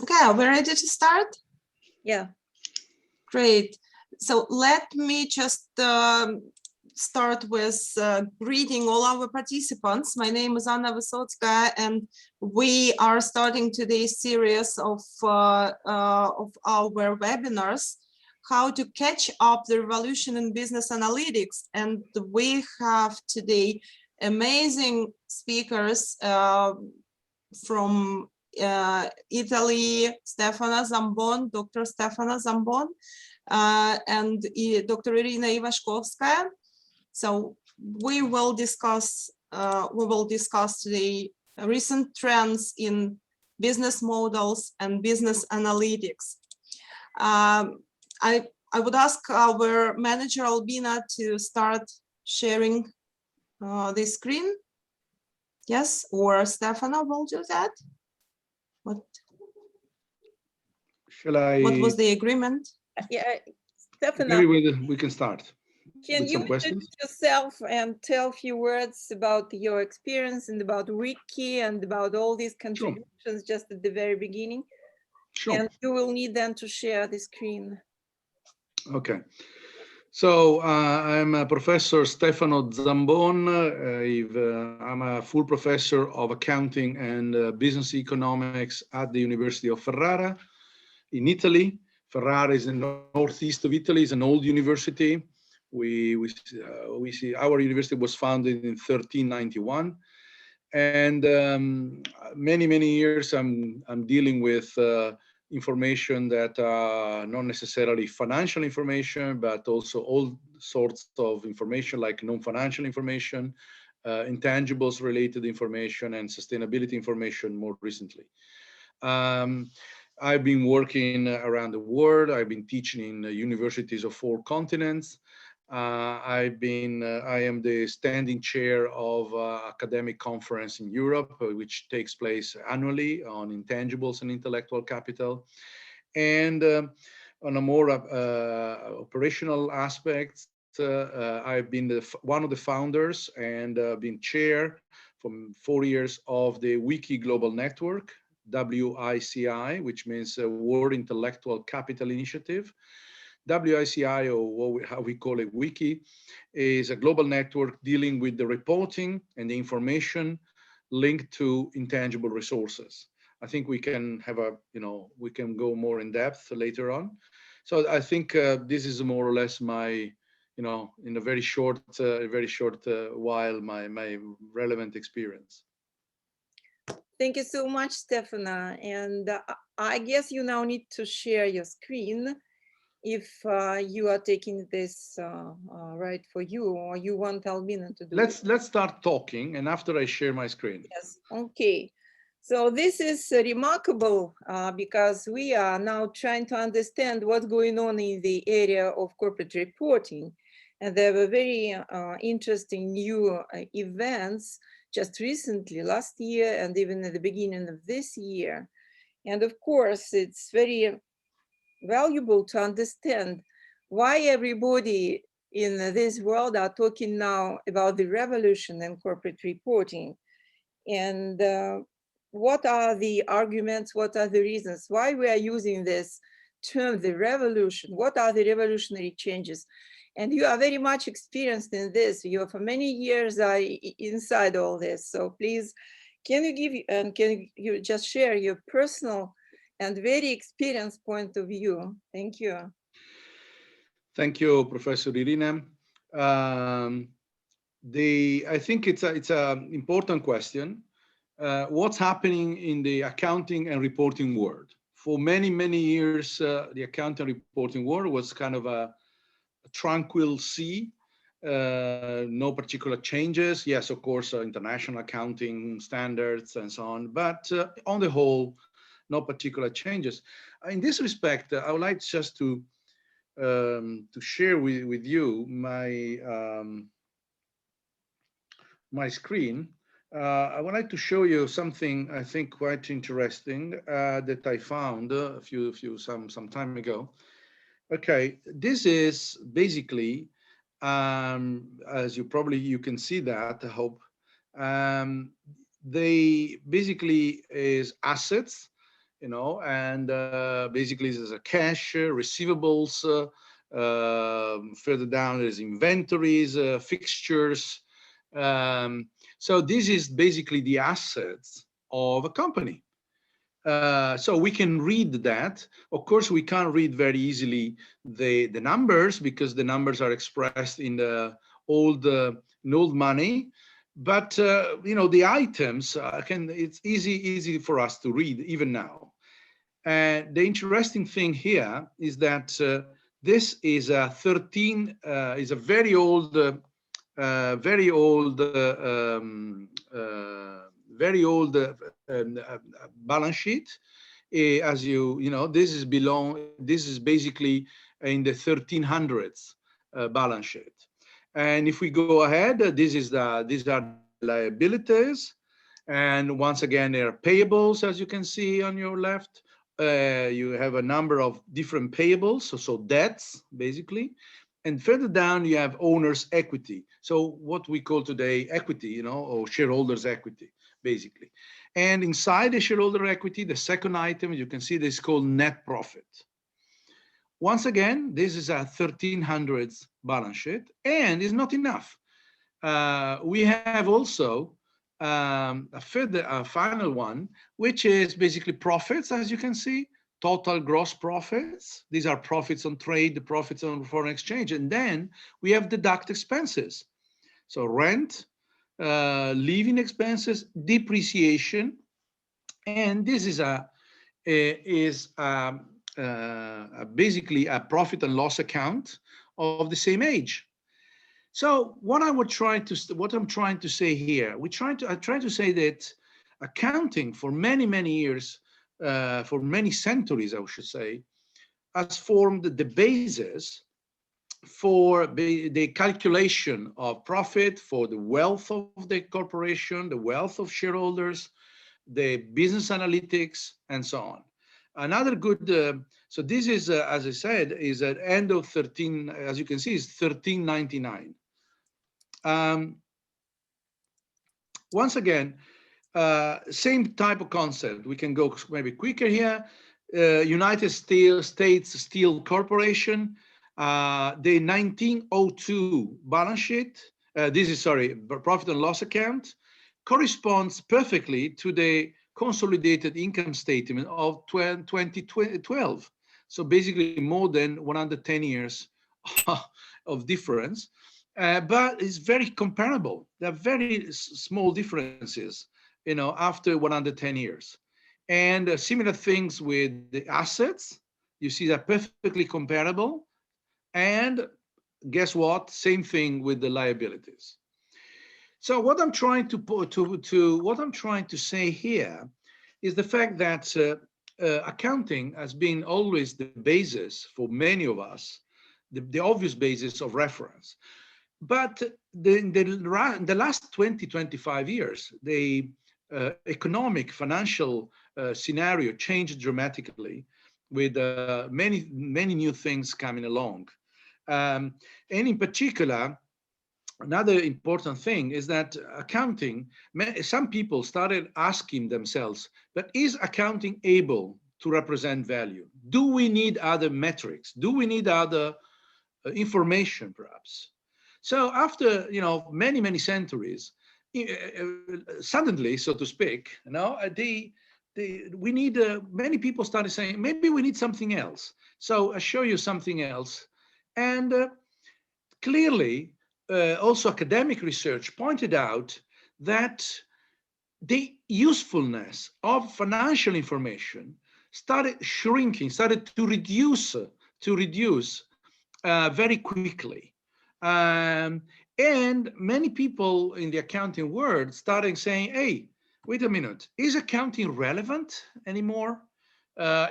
Okay, are we ready to start? Yeah. Great. So let me just start with greeting all our participants. My name is Anna Vysotskaya, and we are starting today's series of our webinars, how to catch up the revolution in business analytics. And we have today amazing speakers from Italy, Stefano Zambon, Dr. Stefano Zambon, and Dr. Irina Ivashkovskaya. So we will discuss today recent trends in business models and business analytics. I would ask our manager Albina to start sharing the screen. Yes, or Stefano will do that. What was the agreement? Yeah, Stefano, maybe we can start. Can you introduce yourself and tell a few words about your experience and about WICI and about all these contributions just at the very beginning? Sure. And you will need then to share the screen. Okay. So I'm Professor Stefano Zambon. I'm a full professor of accounting and business economics at the University of Ferrara in Italy. Ferrara is in the northeast of Italy. It's an old university. We see our university was founded in 1391, and many years I'm dealing with information that not necessarily financial information, but also all sorts of information like non-financial information, intangibles related information, and sustainability information more recently. I've been working around the world. I've been teaching in universities of 4 continents. I am the standing chair of academic conference in Europe, which takes place annually on intangibles and intellectual capital. And on a more operational aspect, I've been one of the founders and been chair for 4 years of the WICI Global Network, WICI, which means World Intellectual Capital Initiative. WICI, or how we call it, WICI, is a global network dealing with the reporting and the information linked to intangible resources. I think we can have we can go more in depth later on. So I think this is more or less my, in a very short while, my relevant experience. Thank you so much, Stefano. And I guess you now need to share your screen if you are taking this right for you, or you want Albina to do it. Let's start talking, and after I share my screen. Yes, okay. So this is remarkable because we are now trying to understand what's going on in the area of corporate reporting. And there were very interesting new events just recently, last year, and even at the beginning of this year. And of course, it's very valuable to understand why everybody in this world are talking now about the revolution in corporate reporting. And what are the arguments, what are the reasons why we are using this term, the revolution? What are the revolutionary changes? And you are very much experienced in this. You are for many years inside all this. So please, can you just share your personal and very experienced point of view? Thank you. Thank you, Professor Irina. I think it's an important question. What's happening in the accounting and reporting world? For many years, the accounting and reporting world was kind of a tranquil sea. No particular changes. Yes, of course, international accounting standards and so on, but on the whole, no particular changes. In this respect, I would like just to share with you my screen. I would like to show you something I think quite interesting that I found some time ago. Okay, this is basically, as you can see that, I hope, they basically is assets you know, and basically there's a cash, receivables, further down there's inventories, fixtures. So this is basically the assets of a company. So we can read that. Of course, we can't read very easily the numbers because the numbers are expressed in the old money. But you know, the items it's easy for us to read even now. And the interesting thing here is that this is a very old balance sheet. As you know, this is basically in the 1300s balance sheet. And if we go ahead, these are the liabilities. And once again, there are payables, as you can see on your left. You have a number of different payables, so debts, basically. And further down, you have owner's equity. So what we call today equity, you know, or shareholders' equity, basically. And inside the shareholder equity, the second item, you can see this is called net profit. Once again, this is a 1300s balance sheet, and it's not enough. We have also a final one, which is basically profits, as you can see, total gross profits. These are profits on trade, the profits on foreign exchange. And then we have deduct expenses. So rent, living expenses, depreciation. And this is basically a profit and loss account of the same age. So what I'm trying to say here, I'm trying to say that accounting for many years, for many centuries, I should say, has formed the basis for the calculation of profit, for the wealth of the corporation, the wealth of shareholders, the business analytics, and so on. Another good, so this is, as I said, is at end of 13, as you can see, is 1399. Once again, same type of concept. We can go maybe quicker here. United States Steel Corporation, the 1902 balance sheet, this is, sorry, profit and loss account, corresponds perfectly to the consolidated income statement of 2012. So basically more than 110 years of difference. But it's very comparable. There are very small differences, you know, after 110 years. And similar things with the assets. You see they're perfectly comparable. And guess what? Same thing with the liabilities. So what I'm trying to say here is the fact that accounting has been always the basis for many of us, the obvious basis of reference. But in the last 20, 25 years, the economic, financial scenario changed dramatically with many new things coming along. And in particular, another important thing is that accounting, some people started asking themselves, but is accounting able to represent value? Do we need other metrics? Do we need other information, perhaps? So after, you know, many centuries, suddenly, so to speak, you know, we need, many people started saying, maybe we need something else. So I'll show you something else. And clearly, also academic research pointed out that the usefulness of financial information started shrinking, started to reduce very quickly. And many people in the accounting world started saying, hey, wait a minute, is accounting relevant anymore?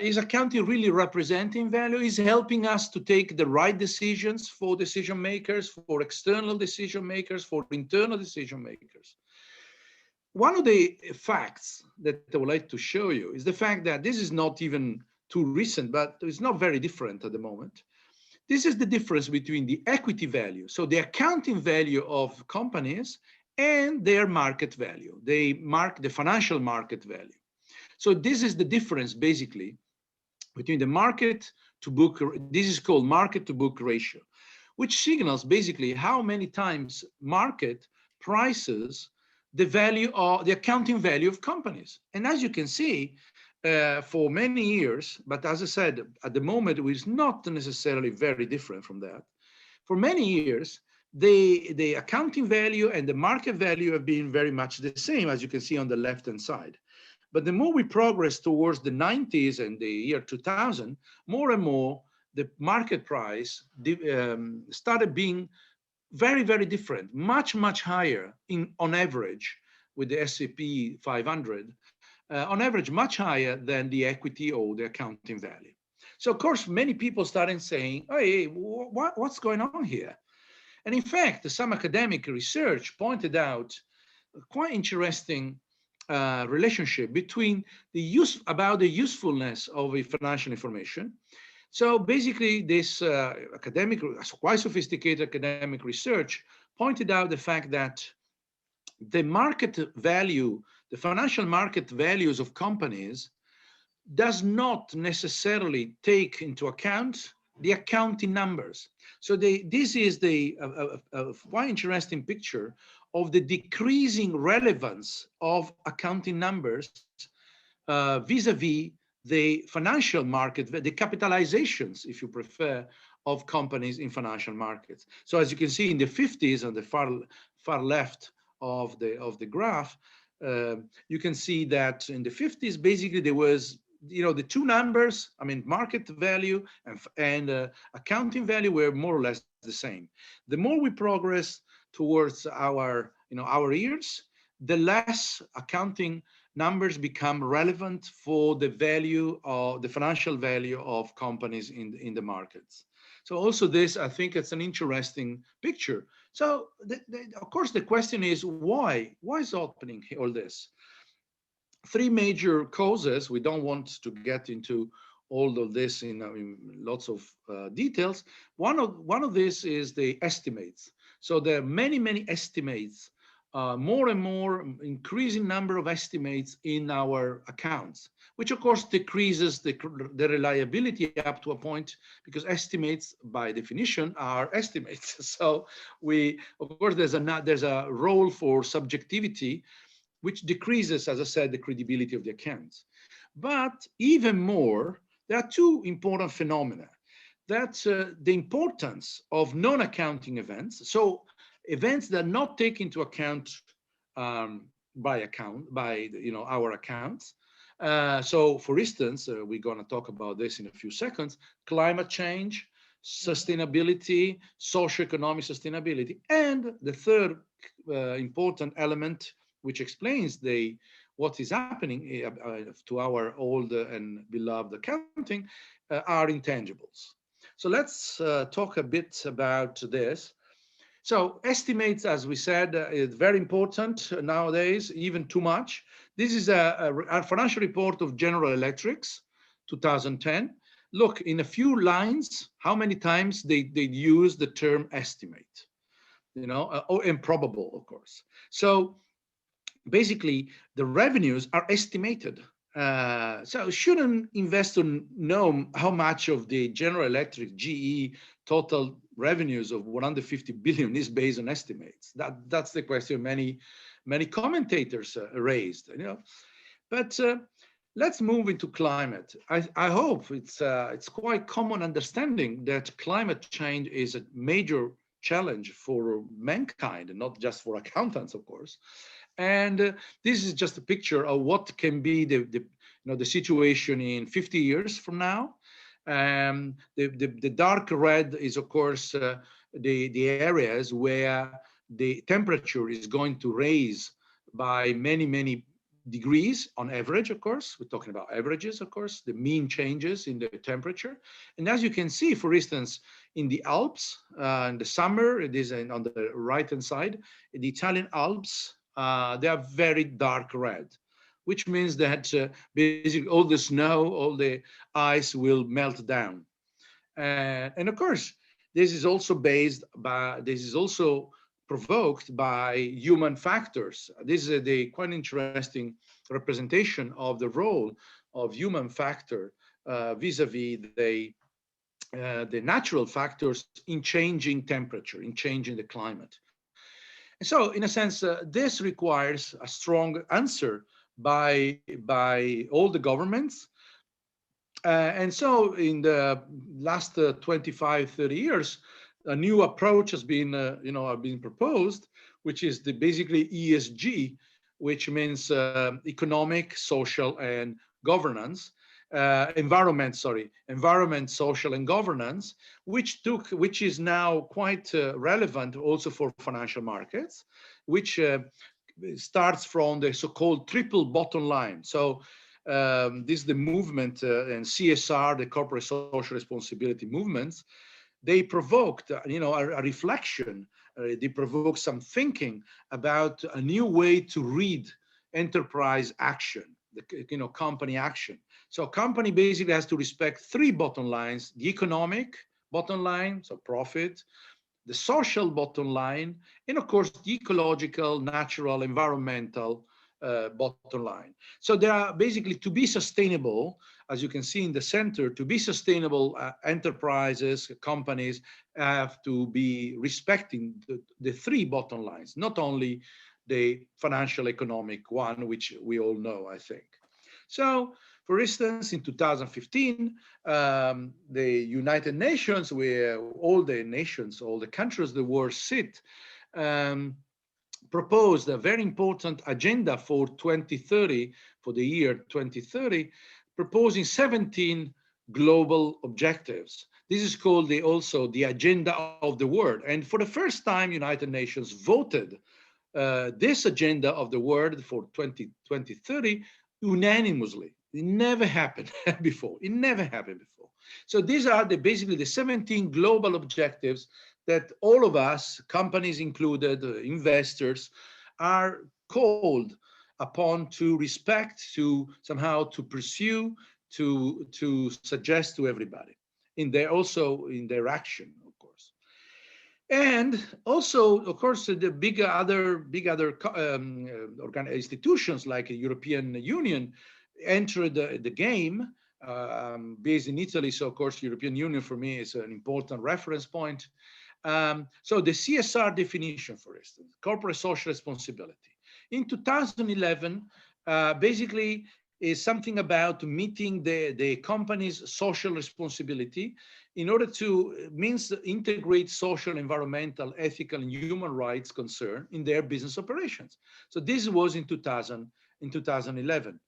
Is accounting really representing value? Is helping us to take the right decisions for decision makers, for external decision makers, for internal decision makers? One of the facts that I would like to show you is the fact that this is not even too recent, but it's not very different at the moment. This is the difference between the equity value, so the accounting value of companies, and their market value, the financial market value. So this is the difference basically between the market to book, this is called market to book ratio, which signals basically how many times market prices the value of the accounting value of companies. And as you can see, for many years, but as I said, at the moment, it is not necessarily very different from that. For many years, the accounting value and the market value have been very much the same, as you can see on the left-hand side. But the more we progress towards the 90s and the year 2000, more and more the market price started being very, very different, much, much higher on average with the S&P 500, on average much higher than the equity or the accounting value. So of course, many people started saying, hey, what's going on here? And in fact, some academic research pointed out a quite interesting relationship between the usefulness of a financial information. So basically this quite sophisticated academic research pointed out the fact that the market value, the financial market values of companies does not necessarily take into account the accounting numbers. So this is the quite interesting picture of the decreasing relevance of accounting numbers vis-a-vis the financial market, the capitalizations, if you prefer, of companies in financial markets. So as you can see in the 50s on the far left of the graph, you can see that in the 50s, basically there was, the two numbers, I mean, market value and accounting value were more or less the same. The more we progress towards our years, the less accounting numbers become relevant for the value of the financial value of companies in the markets. So also this, I think it's an interesting picture. So of course the question is why is happening all this? Three major causes. We don't want to get into all of this in lots of details. One of this is the estimates. So there are many estimates, more and more increasing number of estimates in our accounts, which of course decreases the reliability up to a point, because estimates by definition are estimates. So of course there's a role for subjectivity, which decreases, as I said, the credibility of the accounts. But even more, there are two important phenomena. That's the importance of non-accounting events. So events that are not taken into account by our accounts. So for instance, we're going to talk about this in a few seconds, climate change, sustainability, socioeconomic sustainability. And the third important element, which explains what is happening to our old and beloved accounting, are intangibles. So let's talk a bit about this. So estimates, as we said, is very important nowadays, even too much. This is a financial report of General Electric's 2010. Look, in a few lines, how many times they use the term estimate, or improbable, of course. So basically, the revenues are estimated. So shouldn't investor know how much of the General Electric GE total revenues of 150 billion is based on estimates? That's the question many commentators raised. But let's move into climate. I hope it's quite common understanding that climate change is a major challenge for mankind, and not just for accountants, of course. And this is just a picture of what can be the situation in 50 years from now. The dark red is, of course, the areas where the temperature is going to raise by many degrees on average, of course. We're talking about averages, of course, the mean changes in the temperature. And as you can see, for instance, in the Alps, in the summer, it is on the right-hand side, in the Italian Alps, they are very dark red, which means that basically all the snow, all the ice will melt down. And of course, this is also provoked by human factors. This is a quite interesting representation of the role of human factor vis-a-vis the natural factors in changing temperature, in changing the climate. And so, in a sense, this requires a strong answer by all the governments. And so, in the last 25, 30 years, a new approach has been, been proposed, which is basically ESG, which means economic, social, and governance. Environment, social, and governance, which is now quite relevant also for financial markets, which starts from the so-called triple bottom line. So this is the movement and CSR, the corporate social responsibility movements. They provoked, a reflection. They provoked some thinking about a new way to read enterprise action, company action. So company basically has to respect three bottom lines: the economic bottom line, so profit, the social bottom line, and of course the ecological, natural, environmental bottom line. So there are basically, to be sustainable, as you can see in the center, to be sustainable, enterprises, companies have to be respecting the three bottom lines, not only the financial economic one, which we all know, I think. So, for instance, in 2015, the United Nations, where all the countries of the world sit, proposed a very important agenda for 2030, for the year 2030, proposing 17 global objectives. This is called also the agenda of the world. And for the first time, United Nations voted this agenda of the world for 2030 unanimously. It never happened before. It never happened before. So these are basically the 17 global objectives that all of us, companies included, investors, are called upon to respect, to somehow to pursue, to suggest to everybody in their action, of course. And also, of course, the big other institutions like the European Union entered the game, based in Italy. So, of course, European Union for me is an important reference point. So the CSR definition, for instance, corporate social responsibility, in 2011, basically is something about meeting the company's social responsibility in order to integrate social, environmental, ethical, and human rights concern in their business operations. So this was in 2011.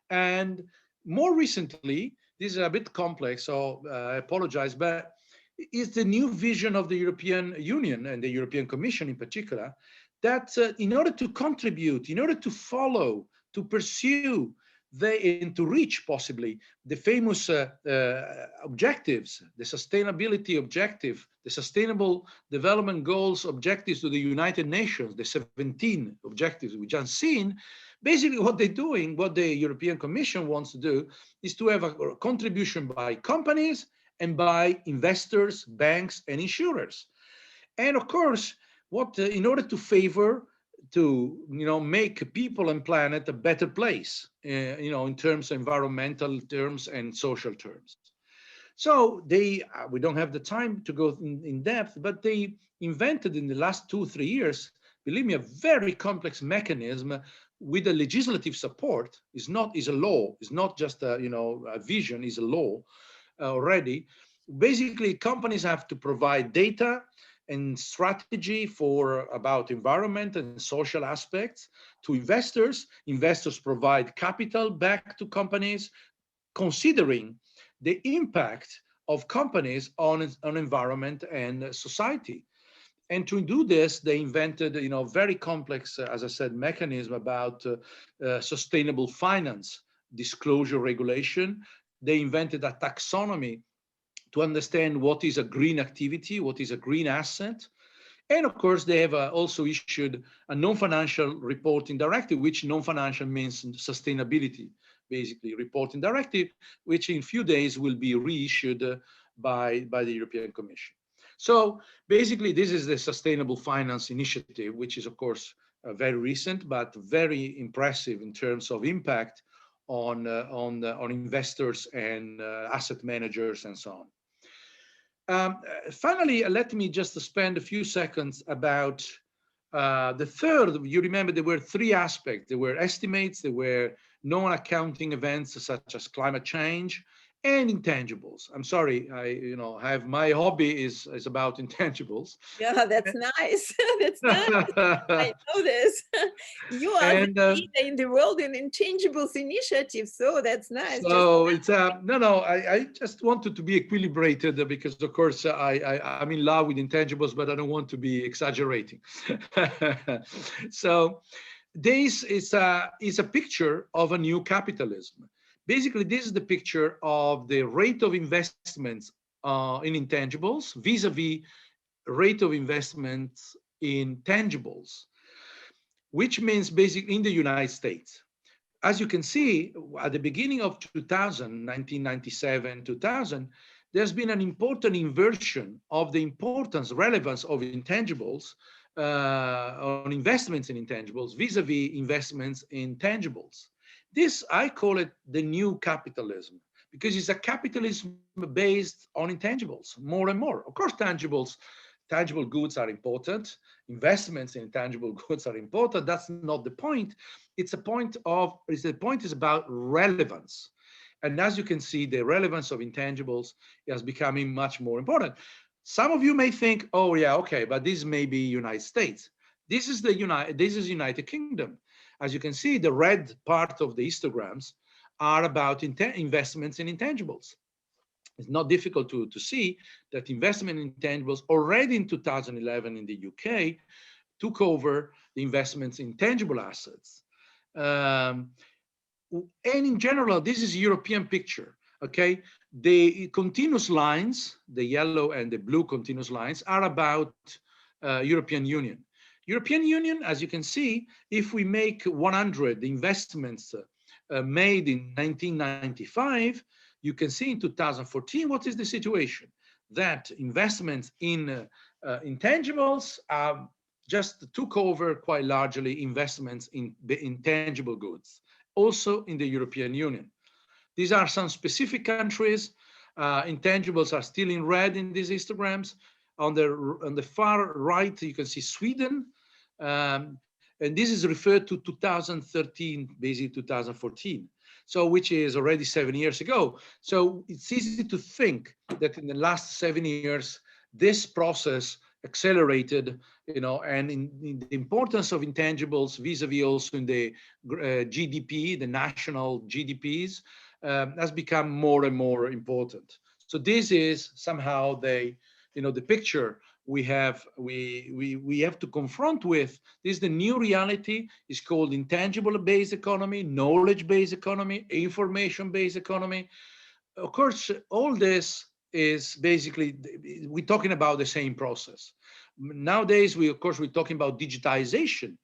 And more recently, this is a bit complex, so I apologize, but it's the new vision of the European Union and the European Commission in particular, that in order to contribute, in order to follow, to pursue, and to reach possibly the famous objectives, the sustainability objective, the sustainable development goals objectives to the United Nations, the 17 objectives we just seen, basically what they're doing, what the European Commission wants to do, is to have a contribution by companies and by investors, banks, and insurers. And of course, in order to favor, to make people and planet a better place, in terms of environmental terms and social terms. So we don't have the time to go in depth, but they invented in the last 2-3 years, believe me, a very complex mechanism with a legislative support. Is a law. It's not just a vision. Is a law already. Basically, companies have to provide data and strategy about environment and social aspects to investors. Investors provide capital back to companies, considering the impact of companies on environment and society. And to do this, they invented, very complex, as I said, mechanism about sustainable finance, disclosure regulation. They invented a taxonomy to understand what is a green activity, what is a green asset. And of course, they have also issued a non-financial reporting directive, which non-financial means sustainability, basically reporting directive, which in a few days will be reissued by the European Commission. So basically, this is the Sustainable Finance Initiative, which is, of course, very recent, but very impressive in terms of impact on investors and asset managers and so on. Finally, let me just spend a few seconds about the third. You remember there were three aspects. There were estimates, there were non-accounting events such as climate change, and intangibles. I'm sorry, I have my hobby is about intangibles. Yeah, that's nice. That's nice. I know this. You are And the leader in the world in intangibles initiative, so that's nice. so it's no, I just wanted to be equilibrated because of course I'm in love with intangibles, but I don't want to be exaggerating. So this is a picture of a new capitalism. Basically, this is the picture of the rate of investments in intangibles vis-a-vis rate of investments in tangibles, which means basically in the United States. As you can see, at the beginning of 2000, 1997, 2000, there's been an important inversion of the importance, relevance of intangibles on investments in intangibles vis-a-vis investments in tangibles. This, I call it the new capitalism, because it's a capitalism based on intangibles more and more. Of course, tangible goods are important. Investments in tangible goods are important. That's not the point. The point is about relevance. And as you can see, the relevance of intangibles is becoming much more important. Some of you may think, oh yeah, okay, but this may be United States. This is United Kingdom. As you can see, the red part of the histograms are about investments in intangibles. It's not difficult to see that investment in intangibles already in 2011 in the UK took over the investments in tangible assets. And in general, this is a European picture, okay? The continuous lines, the yellow and the blue continuous lines, are about European Union. European Union, as you can see, if we make 100 investments made in 1995, you can see in 2014, what is the situation? That investments in intangibles just took over quite largely investments in intangible goods, also in the European Union. These are some specific countries. Intangibles are still in red in these histograms. On the far right, you can see Sweden. And this is referred to 2013, basically 2014. So which is already 7 years ago. So it's easy to think that in the last 7 years, this process accelerated, and in the importance of intangibles vis-a-vis also in the GDP, the national GDPs, has become more and more important. So this is somehow the picture we have to confront with. This is the new reality. It's called intangible-based economy, knowledge-based economy, information-based economy. Of course, all this is basically, we're talking about the same process. Nowadays, we're talking about digitization.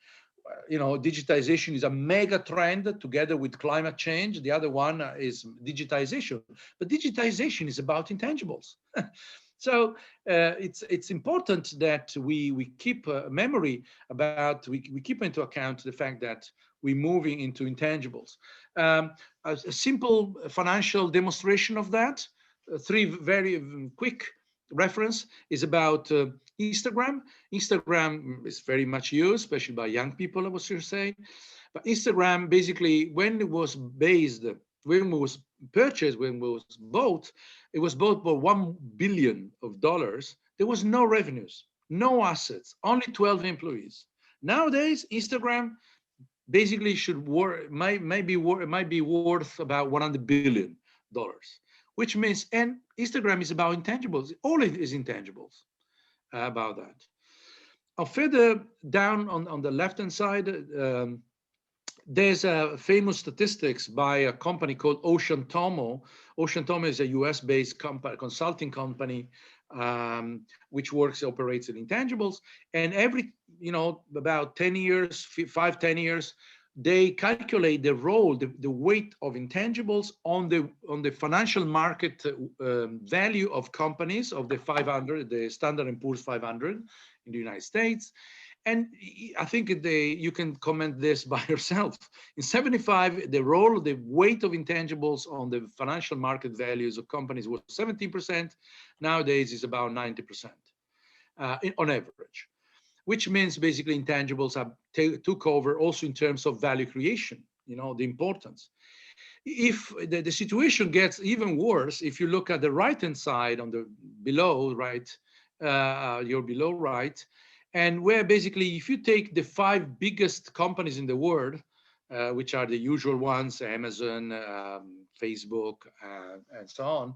Digitization is a mega trend together with climate change. The other one is digitization. But digitization is about intangibles. So it's important that we keep memory about, we keep into account the fact that we're moving into intangibles. A simple financial demonstration of that, three very quick reference is about Instagram. Instagram is very much used, especially by young people, I was going to say. But Instagram, basically, when it was purchased, when it was bought for $1 billion. There was no revenues, no assets, only 12 employees. Nowadays, Instagram basically might be worth about $100 billion, which means, and Instagram is about intangibles. All it is intangibles about that. Further down on the left-hand side, there's a famous statistics by a company called Ocean Tomo. Ocean Tomo is a US-based consulting company which operates in intangibles. And every, about 10 years, 10 years, they calculate the role, the weight of intangibles on the financial market value of companies of the 500, the Standard & Poor's 500 in the United States. And I think you can comment this by yourself. In 75, the weight of intangibles on the financial market values of companies was 17%. Nowadays, it's about 90% on average, which means basically intangibles have took over also in terms of value creation, the importance. If the situation gets even worse, if you look at the right-hand side on the below, right, you're below right, and where basically if you take the 5 biggest companies in the world, which are the usual ones, Amazon, Facebook, and so on,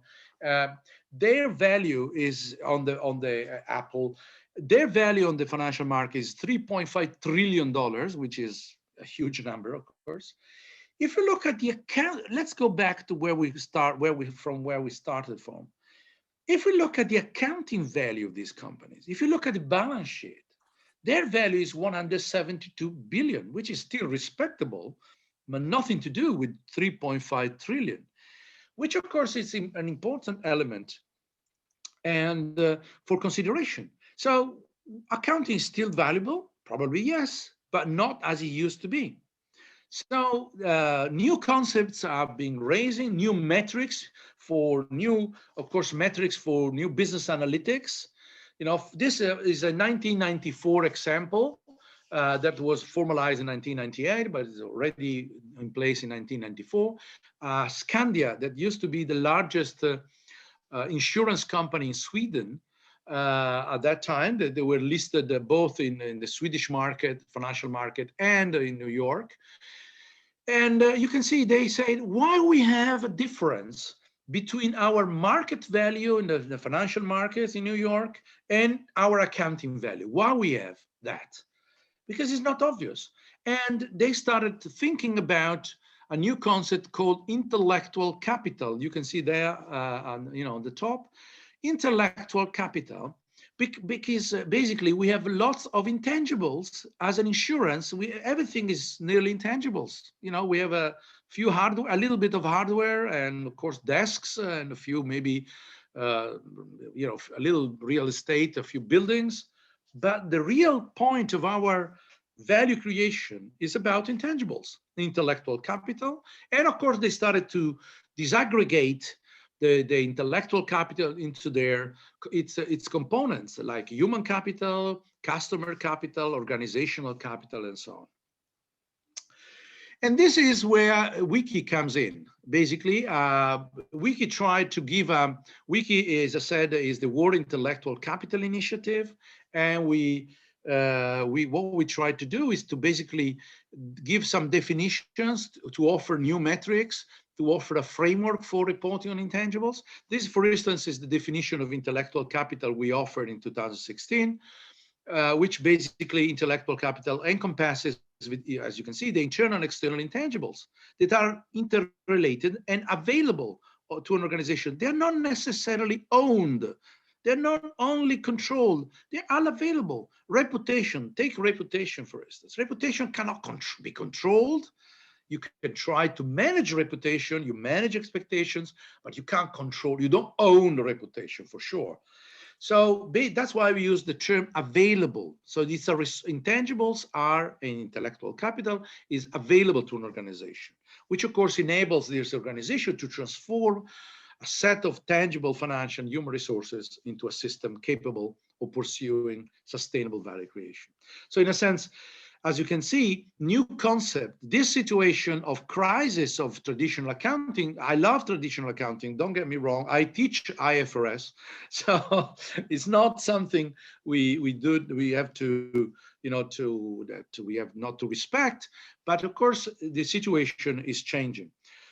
their value is on the Apple, their value on the financial market is $3.5 trillion, which is a huge number, of course. If you look at the account, let's go back to where we started from. If we look at the accounting value of these companies, if you look at the balance sheet, their value is 172 billion, which is still respectable, but nothing to do with 3.5 trillion, which of course is an important element and for consideration. So accounting is still valuable, probably yes, but not as it used to be. So new concepts are being raising, new metrics for new, of course, metrics for new business analytics. This is a 1994 example that was formalized in 1998, but is already in place in 1994. Skandia, that used to be the largest insurance company in Sweden at that time, they were listed both in the Swedish market, financial market, and in New York. And you can see they say why we have a difference between our market value in the financial markets in New York and our accounting value. Why we have that? Because it's not obvious. And they started thinking about a new concept called intellectual capital. You can see there on the top, intellectual capital, because basically we have lots of intangibles as an insurance. Everything is nearly intangibles. We have a few hardware, a little bit of hardware, and of course desks, and a few maybe a little real estate, a few buildings. But the real point of our value creation is about intangibles, intellectual capital. And of course they started to disaggregate the intellectual capital into its components, like human capital, customer capital, organizational capital, and so on. And this is where WICI comes in. Basically, WICI tried to give WICI, as I said, is the World Intellectual Capital Initiative, and what we tried to do is to basically give some definitions, to offer new metrics, to offer a framework for reporting on intangibles. This, for instance, is the definition of intellectual capital we offered in 2016, which basically intellectual capital encompasses, as you can see, the internal and external intangibles that are interrelated and available to an organization. They're not necessarily owned. They're not only controlled, they are available. Reputation, take reputation, for instance. Reputation cannot be controlled. You can try to manage reputation, you manage expectations, but you can't control, you don't own the reputation for sure. So that's why we use the term available. So these are intangibles are an intellectual capital is available to an organization, which of course enables this organization to transform a set of tangible financial and human resources into a system capable of pursuing sustainable value creation. So in a sense, as you can see, new concept, this situation of crisis of traditional accounting. I love traditional accounting, don't get me wrong. I teach IFRS, so it's not something we have to, we have not to respect, but of course the situation is changing.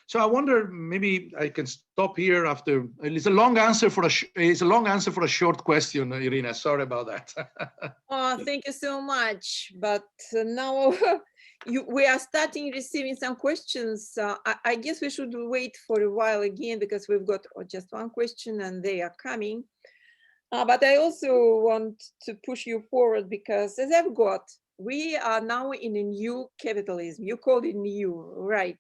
So I wonder, maybe I can stop here after. It's a long answer for a short question, Irina. Sorry about that. Oh, thank you so much. But now we are starting receiving some questions. I guess we should wait for a while again because we've got just one question and they are coming. But I also want to push you forward because as we are now in a new capitalism. You called it new, right?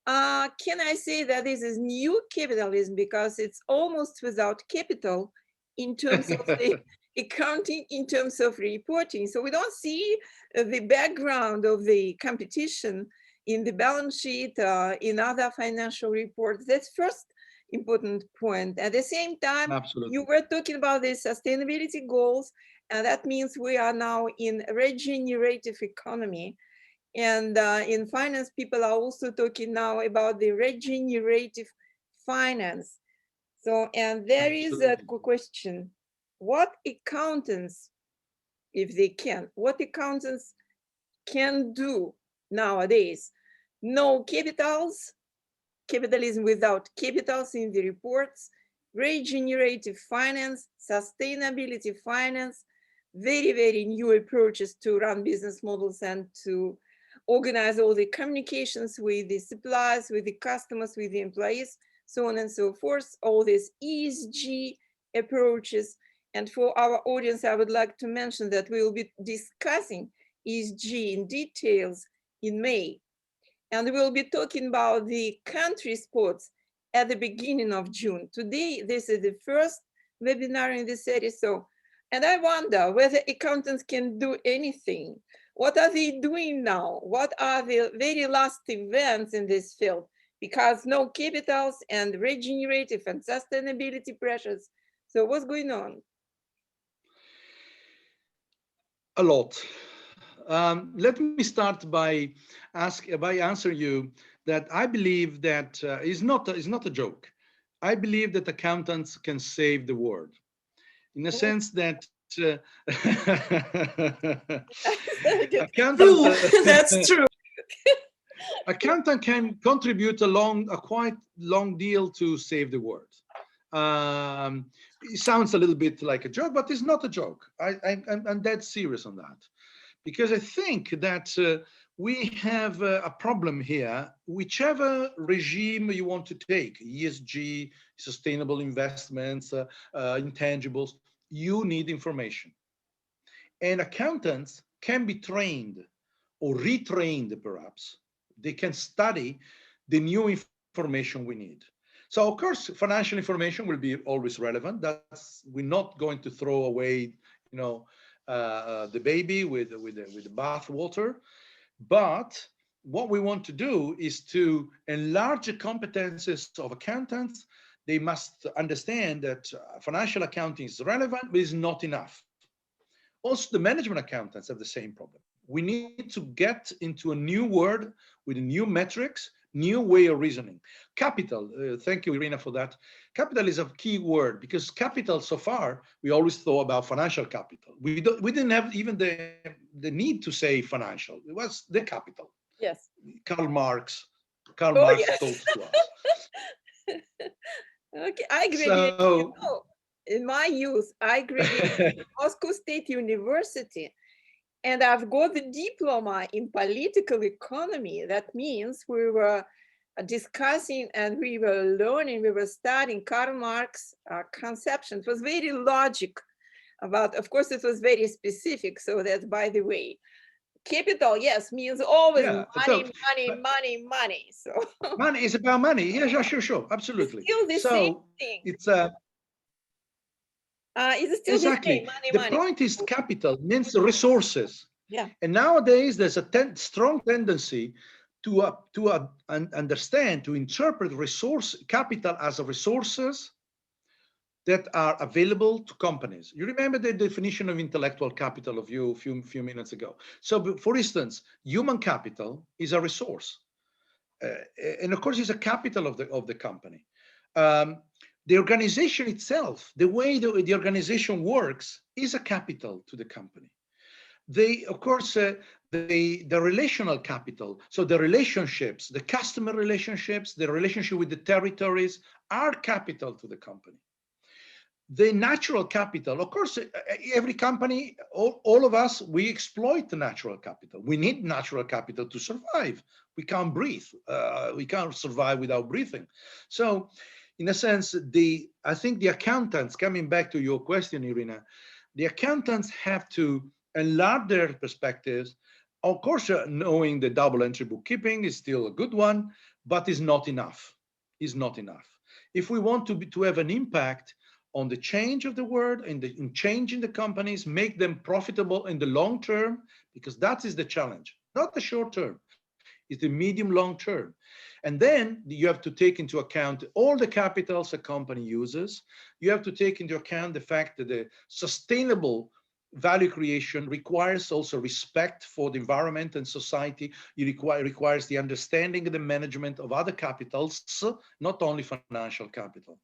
Can I say that this is new capitalism because it's almost without capital in terms of the accounting in terms of reporting. So we don't see the background of the competition in the balance sheet, in other financial reports. That's first important point. At the same time, Absolutely. you were talking about the sustainability goals, and that means we are now in regenerative economy. And in finance, people are also talking now about the regenerative finance. So, and there is a question, what accountants, if they can, what accountants can do nowadays? No capitals, capitalism without capitals in the reports, regenerative finance, sustainability finance, very, very new approaches to run business models and to organize all the communications with the suppliers, with the customers, with the employees, so on and so forth, all these ESG approaches. And for our audience, I would like to mention that we will be discussing ESG in details in May. And we'll be talking about the country spots at the beginning of June. Today, this is the first webinar in this series. So, and I wonder whether accountants can do anything. What are they doing now? What are the very last events in this field? Because no capitals and regenerative and sustainability pressures. So what's going on? A lot. Let me start by answer you that I believe that is not a joke. I believe that accountants can save the world, in a sense that That's true. Accountant can contribute a quite long deal to save the world. It sounds a little bit like a joke, but it's not a joke. I'm dead serious on that, because I think that we have a problem here. Whichever regime you want to take, ESG, sustainable investments, intangibles, you need information. And accountants can be trained or retrained, perhaps. They can study the new information we need. So of course, financial information will be always relevant. We're not going to throw away, the baby with the bath water. But what we want to do is to enlarge the competences of accountants. They must understand that financial accounting is relevant, but is not enough. Also, the management accountants have the same problem. We need to get into a new world with new metrics, new way of reasoning. Capital, thank you, Irina, for that. Capital is a key word, because capital, so far, we always thought about financial capital. We didn't have even the need to say financial. It was the capital. Yes. Karl Marx Yes. told to us. Okay, I graduated, in my youth, I graduated Moscow State University, and I've got the diploma in political economy. That means we were discussing and we were learning, we were studying Karl Marx conception. It was very logic, but of course it was very specific. So that's, by the way, capital, yes, means always money. So money is about money. Yeah, sure, absolutely. It's still the same thing. It's still exactly. the same, The point is capital means resources. Yeah. And nowadays there's a strong tendency to understand, to interpret capital as resources that are available to companies. You remember the definition of intellectual capital of you a few minutes ago. So, for instance, human capital is a resource, and of course, it's a capital of the company. The organization itself, the way the organization works, is a capital to the company. Of course, the relational capital, so the relationships, the customer relationships, the relationship with the territories are capital to the company. The natural capital, of course, every company, all of us, we exploit the natural capital. We need natural capital to survive. We can't breathe. We can't survive without breathing. So, in a sense, I think the accountants, coming back to your question, Irina, the accountants have to enlarge their perspectives. Of course, knowing the double entry bookkeeping is still a good one, but is not enough. Is not enough. If we want to have an impact on the change of the world and in changing the companies, make them profitable in the long term, because that is the challenge, not the short term, it's the medium long term. And then you have to take into account all the capitals a company uses. You have to take into account the fact that the sustainable value creation requires also respect for the environment and society. It requires the understanding of the management of other capitals, not only financial capital,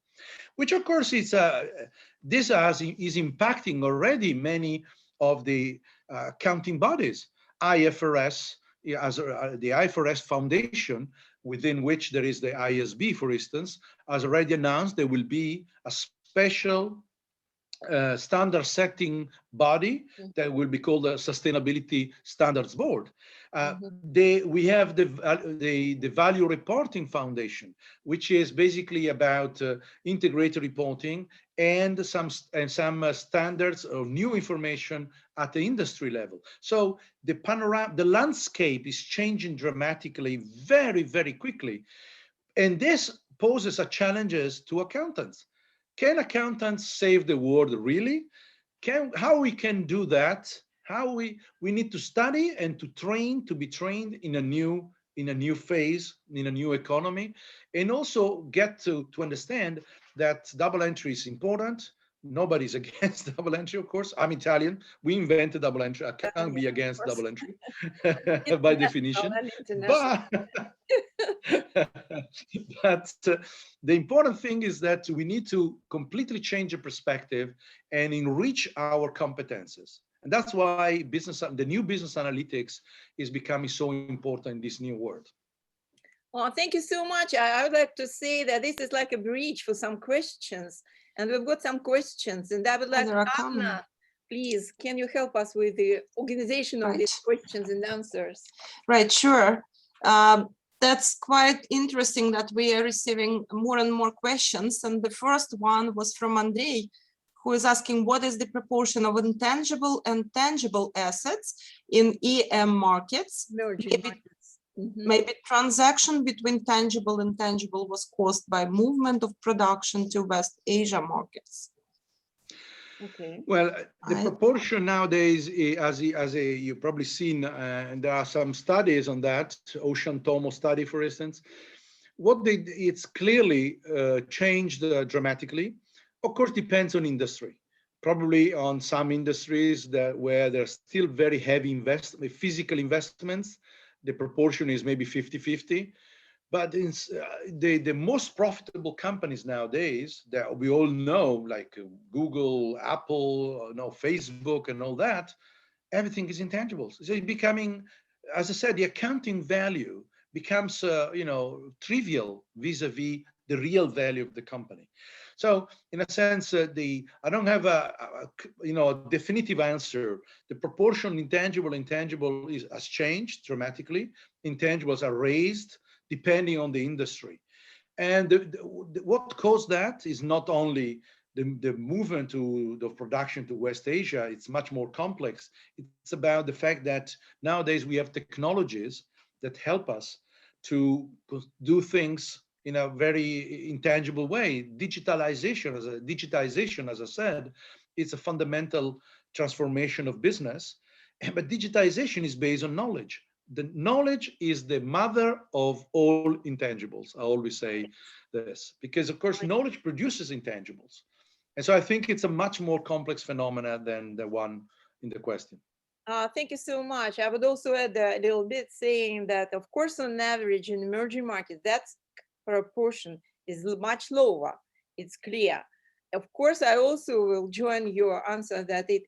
which of course is is impacting already many of the accounting bodies. IFRS, as the IFRS Foundation, within which there is the ISB, for instance, has already announced there will be a special standard setting body that will be called the Sustainability Standards Board. We have the Value Reporting Foundation, which is basically about integrated reporting and some standards of new information at the industry level. So the panorama, the landscape is changing dramatically, very, very quickly. And this poses a challenges to accountants. Can accountants save the world really? How we can do that? How we need to study and to train, to be trained in a new phase, in a new economy, and also get to understand that double entry is important. Nobody's against double entry, of course. I'm Italian. We invented double entry. I can't be against double entry by definition. But the important thing is that we need to completely change the perspective and enrich our competences. And that's why the new business analytics is becoming so important in this new world. Well, thank you so much. I would like to say that this is like a bridge for some questions. And we've got some questions. And I would like Anna, please, can you help us with the organization of these questions and answers? Right, sure. That's quite interesting that we are receiving more and more questions. And the first one was from Andrei, who is asking, what is the proportion of intangible and tangible assets in EM markets? Maybe transaction between tangible and intangible was caused by movement of production to West Asia markets. Okay. Well, the proportion nowadays, as you've probably seen, and there are some studies on that, Ocean Tomo study, for instance, it's clearly changed dramatically. Of course, depends on industry. Probably on some industries where there's still very heavy physical investments, the proportion is maybe 50-50. But the most profitable companies nowadays that we all know, like Google, Apple, Facebook, and all that, everything is intangibles. So it's becoming, as I said, the accounting value becomes trivial vis-a-vis the real value of the company. So in a sense, I don't have a definitive answer. The proportion intangible has changed dramatically. Intangibles are raised depending on the industry. And what caused that is not only the movement of production to West Asia, it's much more complex. It's about the fact that nowadays we have technologies that help us to do things in a very intangible way. Digitization, as I said, is a fundamental transformation of business, but digitization is based on knowledge. The knowledge is the mother of all intangibles. I always say this, because of course, knowledge produces intangibles. And so I think it's a much more complex phenomena than the one in the question. Thank you so much. I would also add a little bit saying that, of course, on average in emerging markets, that proportion is much lower. It's clear. Of course, I also will join your answer that it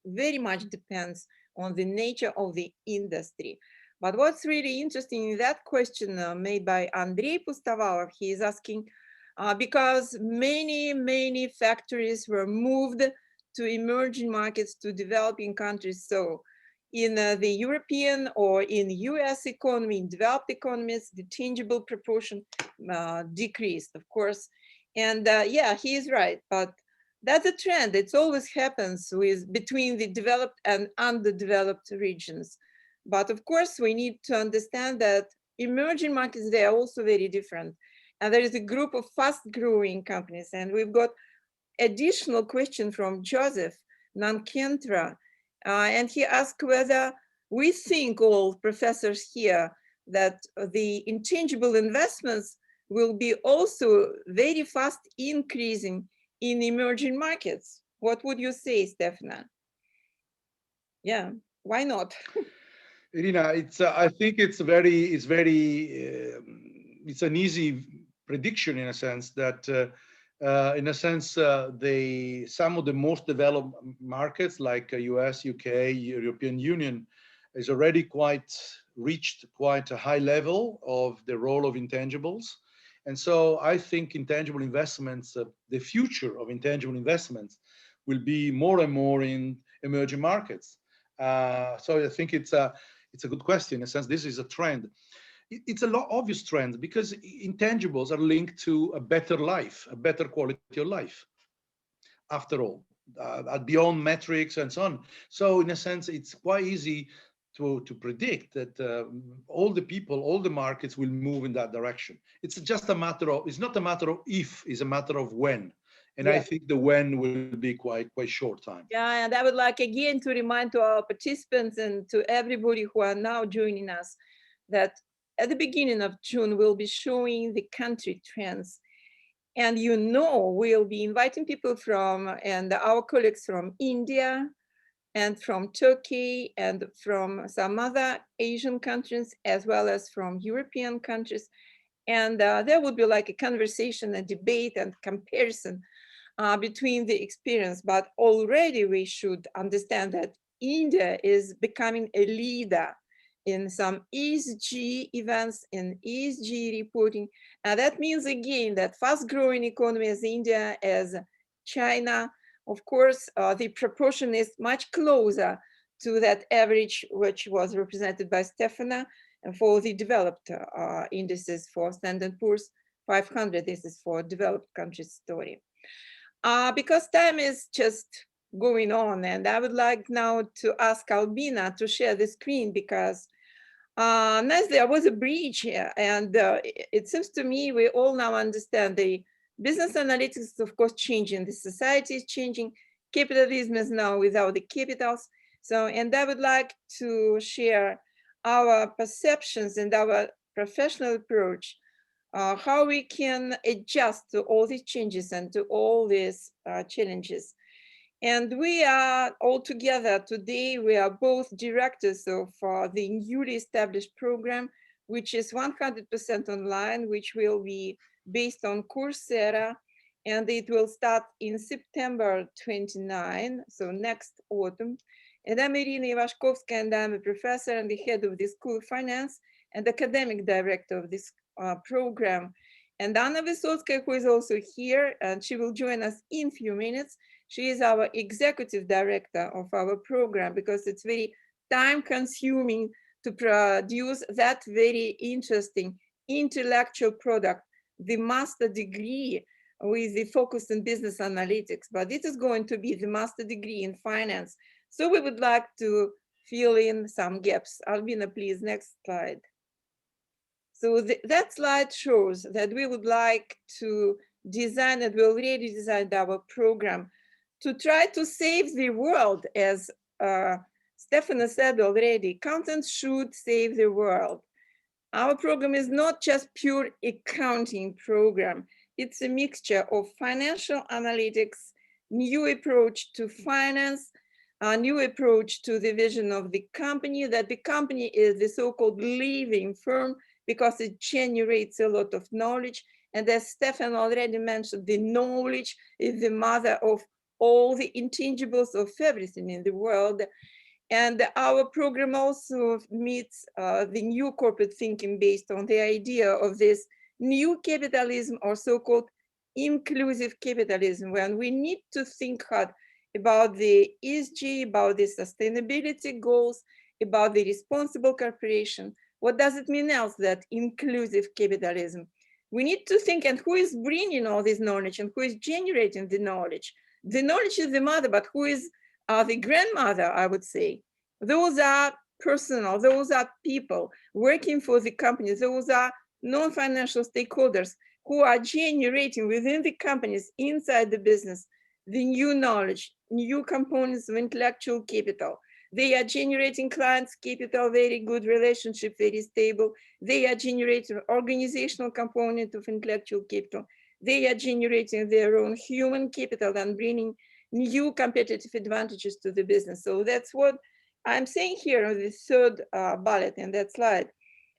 very much depends on the nature of the industry. But what's really interesting in that question made by Andrei Pustovalov, he is asking, because many factories were moved to emerging markets, to developing countries. So in the European or in US economy, in developed economies, the tangible proportion decreased, of course. And yeah, he is right, but that's a trend. It always happens between the developed and underdeveloped regions. But of course, we need to understand that emerging markets, they are also very different. And there is a group of fast growing companies, and we've got additional question from Joseph Nankentra, and he asked whether we think, all professors here, that the intangible investments will be also very fast increasing in emerging markets. What would you say, Stefano? Yeah, why not? Irina, I think it's an easy prediction in a sense that some of the most developed markets like US, UK, European Union is already reached quite a high level of the role of intangibles. And so I think intangible investments, the future of intangible investments will be more and more in emerging markets. So I think it's a good question. In a sense, this is a trend. It's a obvious trend because intangibles are linked to a better life, a better quality of life, after all, beyond metrics and so on. So in a sense, it's quite easy to predict that all the markets will move in that direction. It's just a matter of, it's not a matter of if, it's a matter of when. And I think the when will be quite short time. Yeah, and I would like again to remind to our participants and to everybody who are now joining us that at the beginning of June, we'll be showing the country trends. And we'll be inviting people and our colleagues from India and from Turkey and from some other Asian countries, as well as from European countries. And there would be like a conversation, a debate and comparison between the experience. But already we should understand that India is becoming a leader in some ESG events, in ESG reporting. And that means again that fast-growing economy as India, as China, of course, the proportion is much closer to that average, which was represented by Stefano. And for the developed indices for Standard & Poor's 500, this is for developed countries story. Because time is just going on, and I would like now to ask Albina to share the screen because nice, there was a breach here, and it seems to me we all now understand the business analytics is of course changing, the society is changing, capitalism is now without the capitals. So, and I would like to share our perceptions and our professional approach, how we can adjust to all these changes and to all these challenges. And we are all together today. We are both directors of the newly established program, which is 100% online, which will be based on Coursera, and it will start in September 29, so next autumn. And I'm Irina Ivashkovskaya, and I'm a professor and the head of the School of Finance and academic director of this program. And Anna Vysotskaya, who is also here, and she will join us in a few minutes. She is our executive director of our program because it's very time-consuming to produce that very interesting intellectual product, the master degree with the focus on business analytics. But it is going to be the master degree in finance. So we would like to fill in some gaps. Albina, please, next slide. So that slide shows that we would like to design, and we already designed our program to try to save the world, as Stefano said already, content should save the world. Our program is not just pure accounting program. It's a mixture of financial analytics, new approach to finance, a new approach to the vision of the company, that the company is the so-called living firm because it generates a lot of knowledge. And as Stefan already mentioned, the knowledge is the mother of all the intangibles of everything in the world. And our program also meets the new corporate thinking based on the idea of this new capitalism, or so-called inclusive capitalism, when we need to think hard about the ESG, about the sustainability goals, about the responsible corporation. What does it mean else, that inclusive capitalism? We need to think, and who is bringing all this knowledge and who is generating the knowledge? The knowledge is the mother, but who is the grandmother, I would say? Those are personal, those are people working for the companies, those are non-financial stakeholders who are generating within the companies, inside the business, the new knowledge, new components of intellectual capital. They are generating clients' capital, very good relationship, very stable. They are generating organizational component of intellectual capital. They are generating their own human capital and bringing new competitive advantages to the business. So that's what I'm saying here on the third bullet in that slide.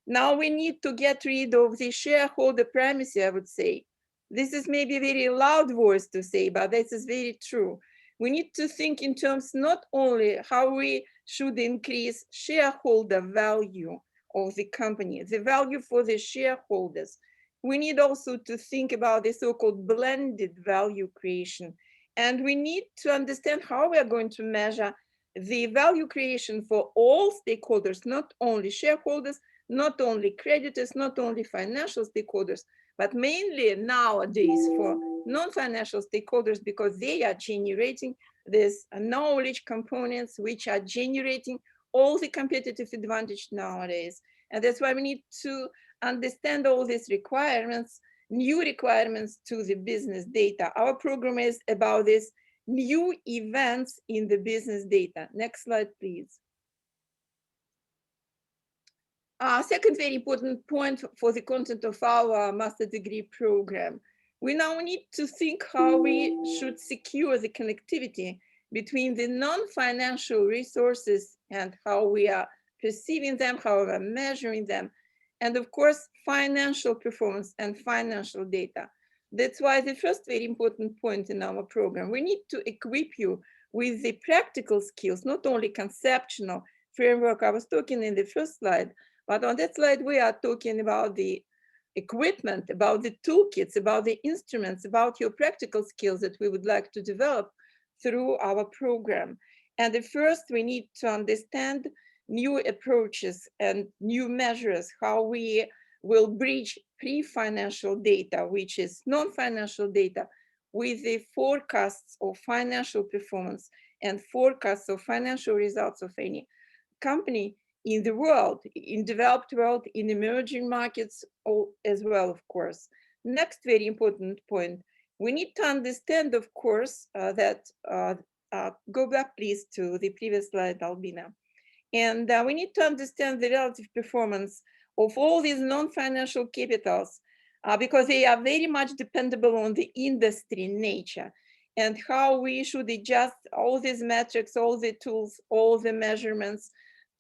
Now we need to get rid of the shareholder primacy, I would say. This is maybe a very loud voice to say, but this is very true. We need to think in terms not only how we should increase shareholder value of the company, the value for the shareholders. We need also to think about the so-called blended value creation. And we need to understand how we are going to measure the value creation for all stakeholders, not only shareholders, not only creditors, not only financial stakeholders, but mainly nowadays for non-financial stakeholders, because they are generating this knowledge components which are generating all the competitive advantage nowadays. And that's why we need to understand all these requirements, new requirements to the business data. Our program is about this new events in the business data. Next slide, please. Second very important point for the content of our master degree program. We now need to think how we should secure the connectivity between the non-financial resources and how we are perceiving them, how we are measuring them, and of course, financial performance and financial data. That's why the first very important point in our program, we need to equip you with the practical skills, not only conceptual framework I was talking in the first slide, but on that slide, we are talking about the equipment, about the toolkits, about the instruments, about your practical skills that we would like to develop through our program. And at first, we need to understand new approaches and new measures, how we will bridge pre-financial data, which is non-financial data, with the forecasts of financial performance and forecasts of financial results of any company in the world, in developed world, in emerging markets as well, of course. Next very important point, we need to understand, of course, that, go back please to the previous slide, Albina. And we need to understand the relative performance of all these non-financial capitals because they are very much dependable on the industry nature and how we should adjust all these metrics, all the tools, all the measurements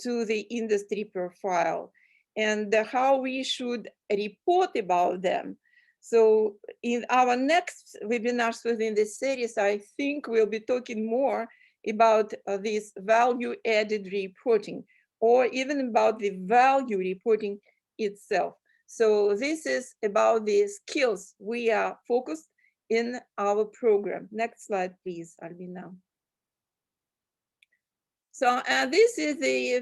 to the industry profile and how we should report about them. So in our next webinars within this series, I think we'll be talking more about this value added reporting or even about the value reporting itself. So this is about the skills we are focused in our program. Next slide, please, Albina. So this is the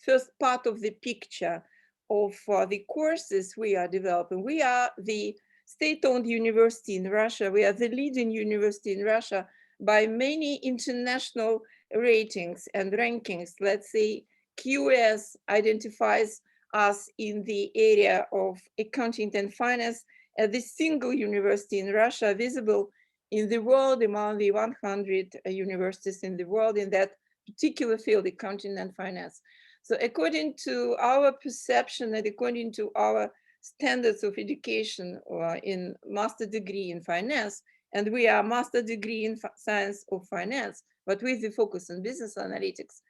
first part of the picture of the courses we are developing. We are the state-owned university in Russia. We are the leading university in Russia by many international ratings and rankings. Let's say QS identifies us in the area of accounting and finance as the single university in Russia visible in the world among the 100 universities in the world in that particular field, accounting and finance. So according to our perception and according to our standards of education in master degree in finance, and we are master degree in science of finance, but with the focus on business analytics,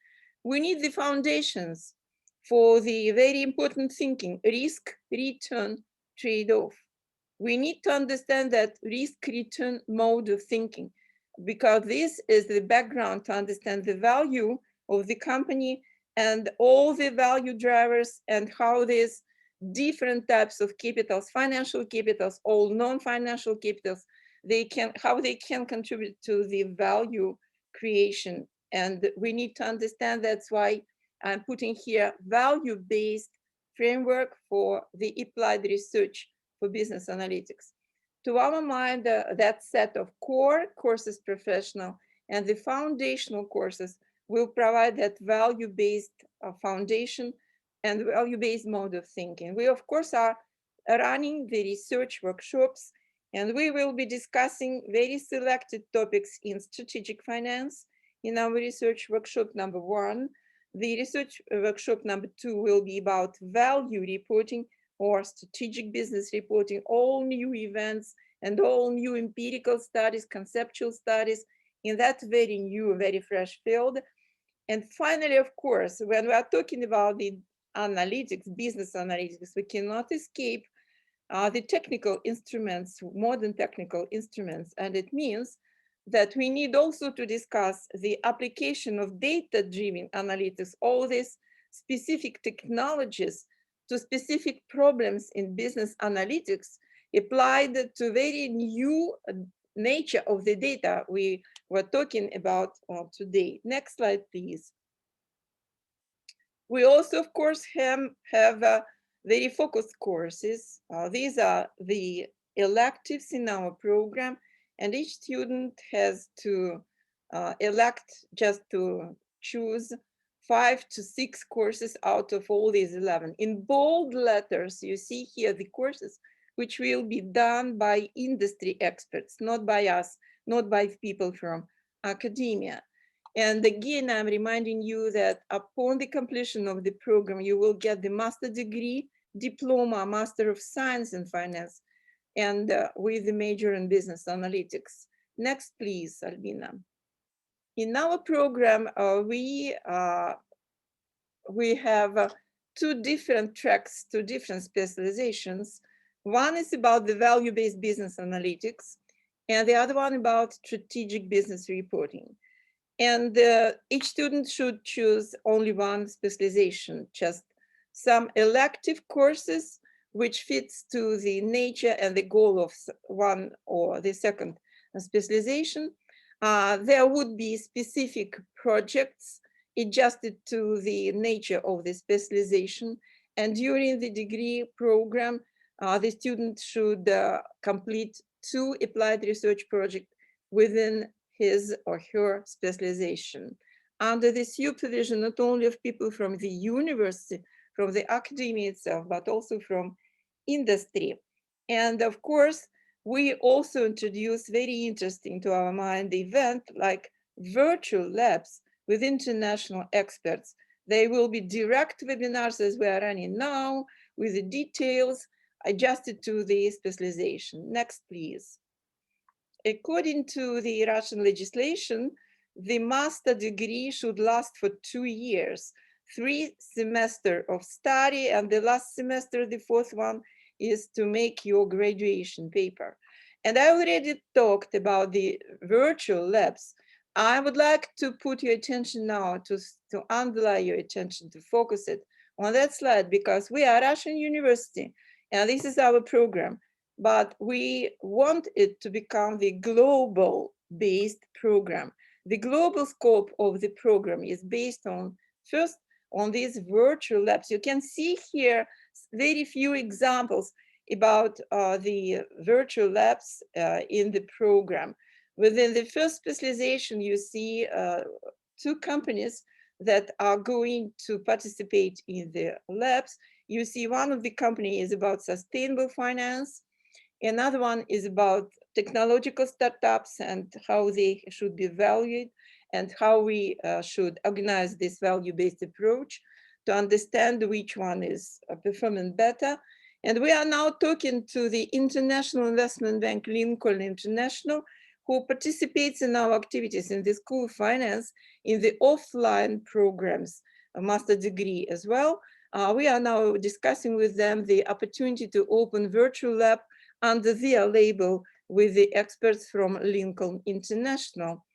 we need the foundations for the very important thinking, risk-return trade-off. We need to understand that risk-return mode of thinking, because this is the background to understand the value of the company and all the value drivers and how these different types of capitals, financial capitals, all non-financial capitals, how they can contribute to the value creation. And we need to understand that's why I'm putting here value-based framework for the applied research for business analytics. To our mind, that set of core courses professional and the foundational courses will provide that value-based foundation and value-based mode of thinking. We, of course, are running the research workshops And we will be discussing very selected topics in strategic finance in our research workshop number 1. The research workshop number 2 will be about value reporting or strategic business reporting, all new events and all new empirical studies, conceptual studies in that very new, very fresh field. And finally, of course, when we are talking about the analytics, business analytics, we cannot escape the technical instruments, modern technical instruments. And it means that we need also to discuss the application of data-driven analytics, all these specific technologies to specific problems in business analytics applied to very new nature of the data we were talking about today. Next slide, please. We also, of course, have very focused courses. These are the electives in our program, and each student has to elect just to choose 5 to 6 courses out of all these 11. In bold letters, you see here the courses which will be done by industry experts, not by us, not by people from academia. And again, I'm reminding you that upon the completion of the program, you will get the master degree, diploma, Master of Science in Finance, and with the major in business analytics. Next, please, Albina. In our program, we have 2 different tracks, 2 different specializations. One is about the value-based business analytics, and the other one about strategic business reporting. And each student should choose only one specialization, just some elective courses which fits to the nature and the goal of one or the second specialization. There would be specific projects adjusted to the nature of the specialization. And during the degree program, the student should complete 2 applied research projects within his or her specialization, under the supervision not only of people from the university, from the academia itself, but also from industry. And of course, we also introduce, very interesting to our mind, the event like virtual labs with international experts. They will be direct webinars as we are running now, with the details adjusted to the specialization. Next, please. According to the Russian legislation, the master degree should last for 2 years, 3 semesters of study, and the last semester, the 4th one, is to make your graduation paper. And I already talked about the virtual labs. I would like to put your attention now to underline your attention, to focus it on that slide, because we are Russian university, and this is our program. But we want it to become the global-based program. The global scope of the program is based on, first, on these virtual labs. You can see here very few examples about the virtual labs in the program. Within the first specialization, you see 2 companies that are going to participate in the labs. You see one of the company is about sustainable finance. Another one is about technological startups and how they should be valued and how we should organize this value-based approach to understand which one is performing better. And we are now talking to the International Investment Bank, Lincoln International, who participates in our activities in the School of Finance in the offline programs, a master degree as well. We are now discussing with them the opportunity to open virtual lab under their label with the experts from Lincoln International.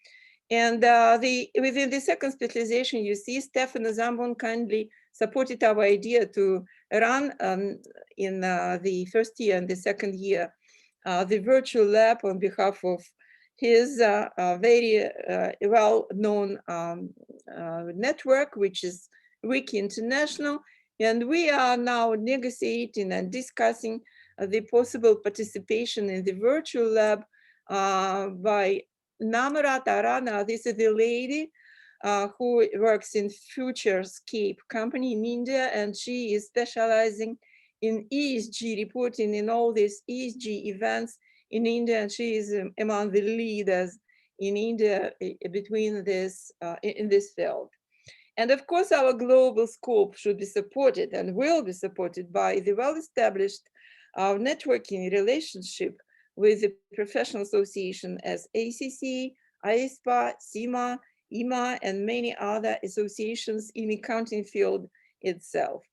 And within the second specialization, you see Stefano Zambon kindly supported our idea to run in the first year and the second year the virtual lab on behalf of his very well-known network, which is WICI International. And we are now negotiating and discussing the possible participation in the virtual lab by Namrata Rana. This is the lady who works in Futurescape company in India, and she is specializing in ESG reporting in all these ESG events in India, and she is among the leaders in India between this in this field. And of course, our global scope should be supported and will be supported by the well-established networking relationship with the professional association as ACC, ISPA, CIMA, IMA, and many other associations in the accounting field itself.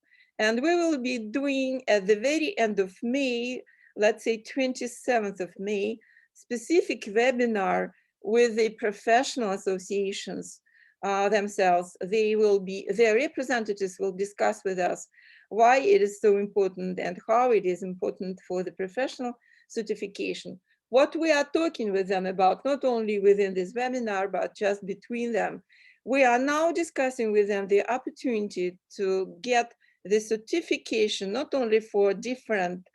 And we will be doing at the very end of May, let's say 27th of May, specific webinar with the professional associations themselves. Their representatives will discuss with us why it is so important and how it is important for the professional certification. What we are talking with them about, not only within this webinar, but just between them. We are now discussing with them the opportunity to get the certification, not only for different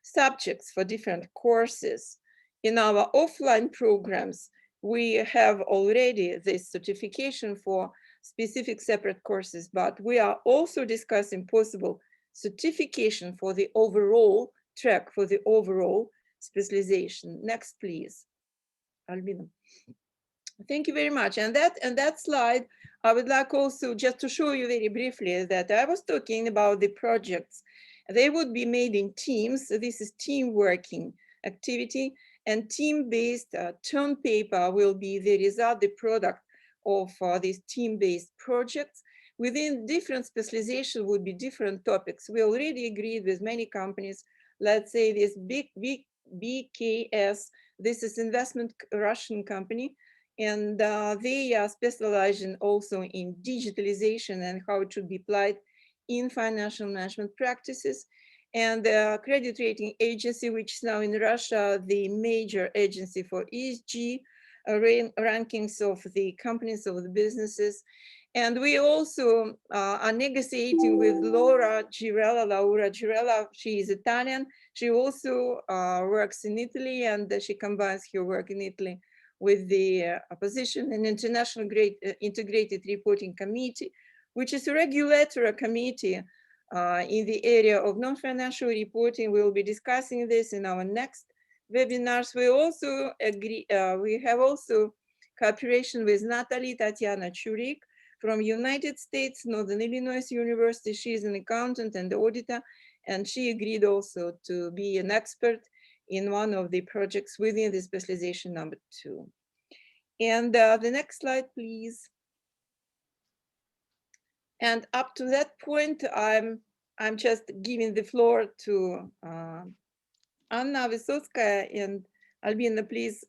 subjects, for different courses. In our offline programs, we have already this certification for specific separate courses, but we are also discussing possible certification for the overall track, for the overall specialization. Next, please, Albina. Thank you very much. And that slide, I would like also just to show you very briefly that I was talking about the projects. They would be made in teams. So this is team working activity, and team-based term paper will be the result, the product of these team-based projects. Within different specialization would be different topics. We already agreed with many companies. Let's say this BKS, this is investment Russian company, and they are specializing also in digitalization and how it should be applied in financial management practices. And the credit rating agency, which is now in Russia, the major agency for ESG rankings of the companies, of the businesses. And we also are negotiating with Laura Girella. She is Italian. She also works in Italy, and she combines her work in Italy with the position in International Integrated Reporting Committee, which is a regulatory committee in the area of non-financial reporting. We will be discussing this in our next webinars. We also agree, we have also cooperation with Natalie Tatiana Churik from United States, Northern Illinois University. She is an accountant and auditor, and she agreed also to be an expert in one of the projects within the specialization number 2. And the next slide, please. And up to that point, I'm just giving the floor to Anna Vysotskaya, and Albina, please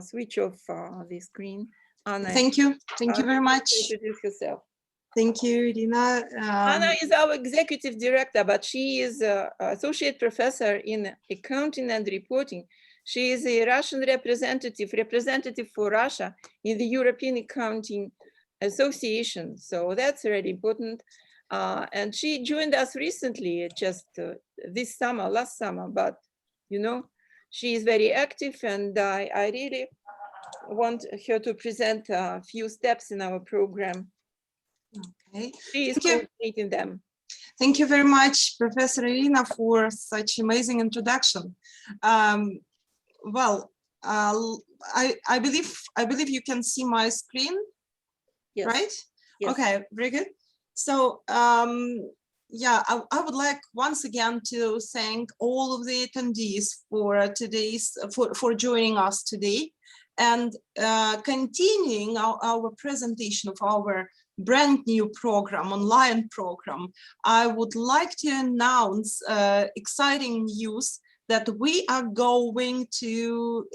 switch off the screen. Anna, thank you very much. Introduce yourself. Thank you, Irina. Anna is our executive director, but she is an associate professor in accounting and reporting. She is a Russian representative for Russia in the European Accounting Association. So that's really important. And she joined us recently, just this summer, last summer, but you know, she is very active, and I really want her to present a few steps in our program. Okay. She is coordinating them. Thank you very much, Professor Irina, for such amazing introduction. Well, I believe you can see my screen, yes. Right? Yes. Okay, very good. So yeah, I would like once again to thank all of the attendees for for joining us today, and continuing our presentation of our brand new program, online program. I would like to announce exciting news that we are going to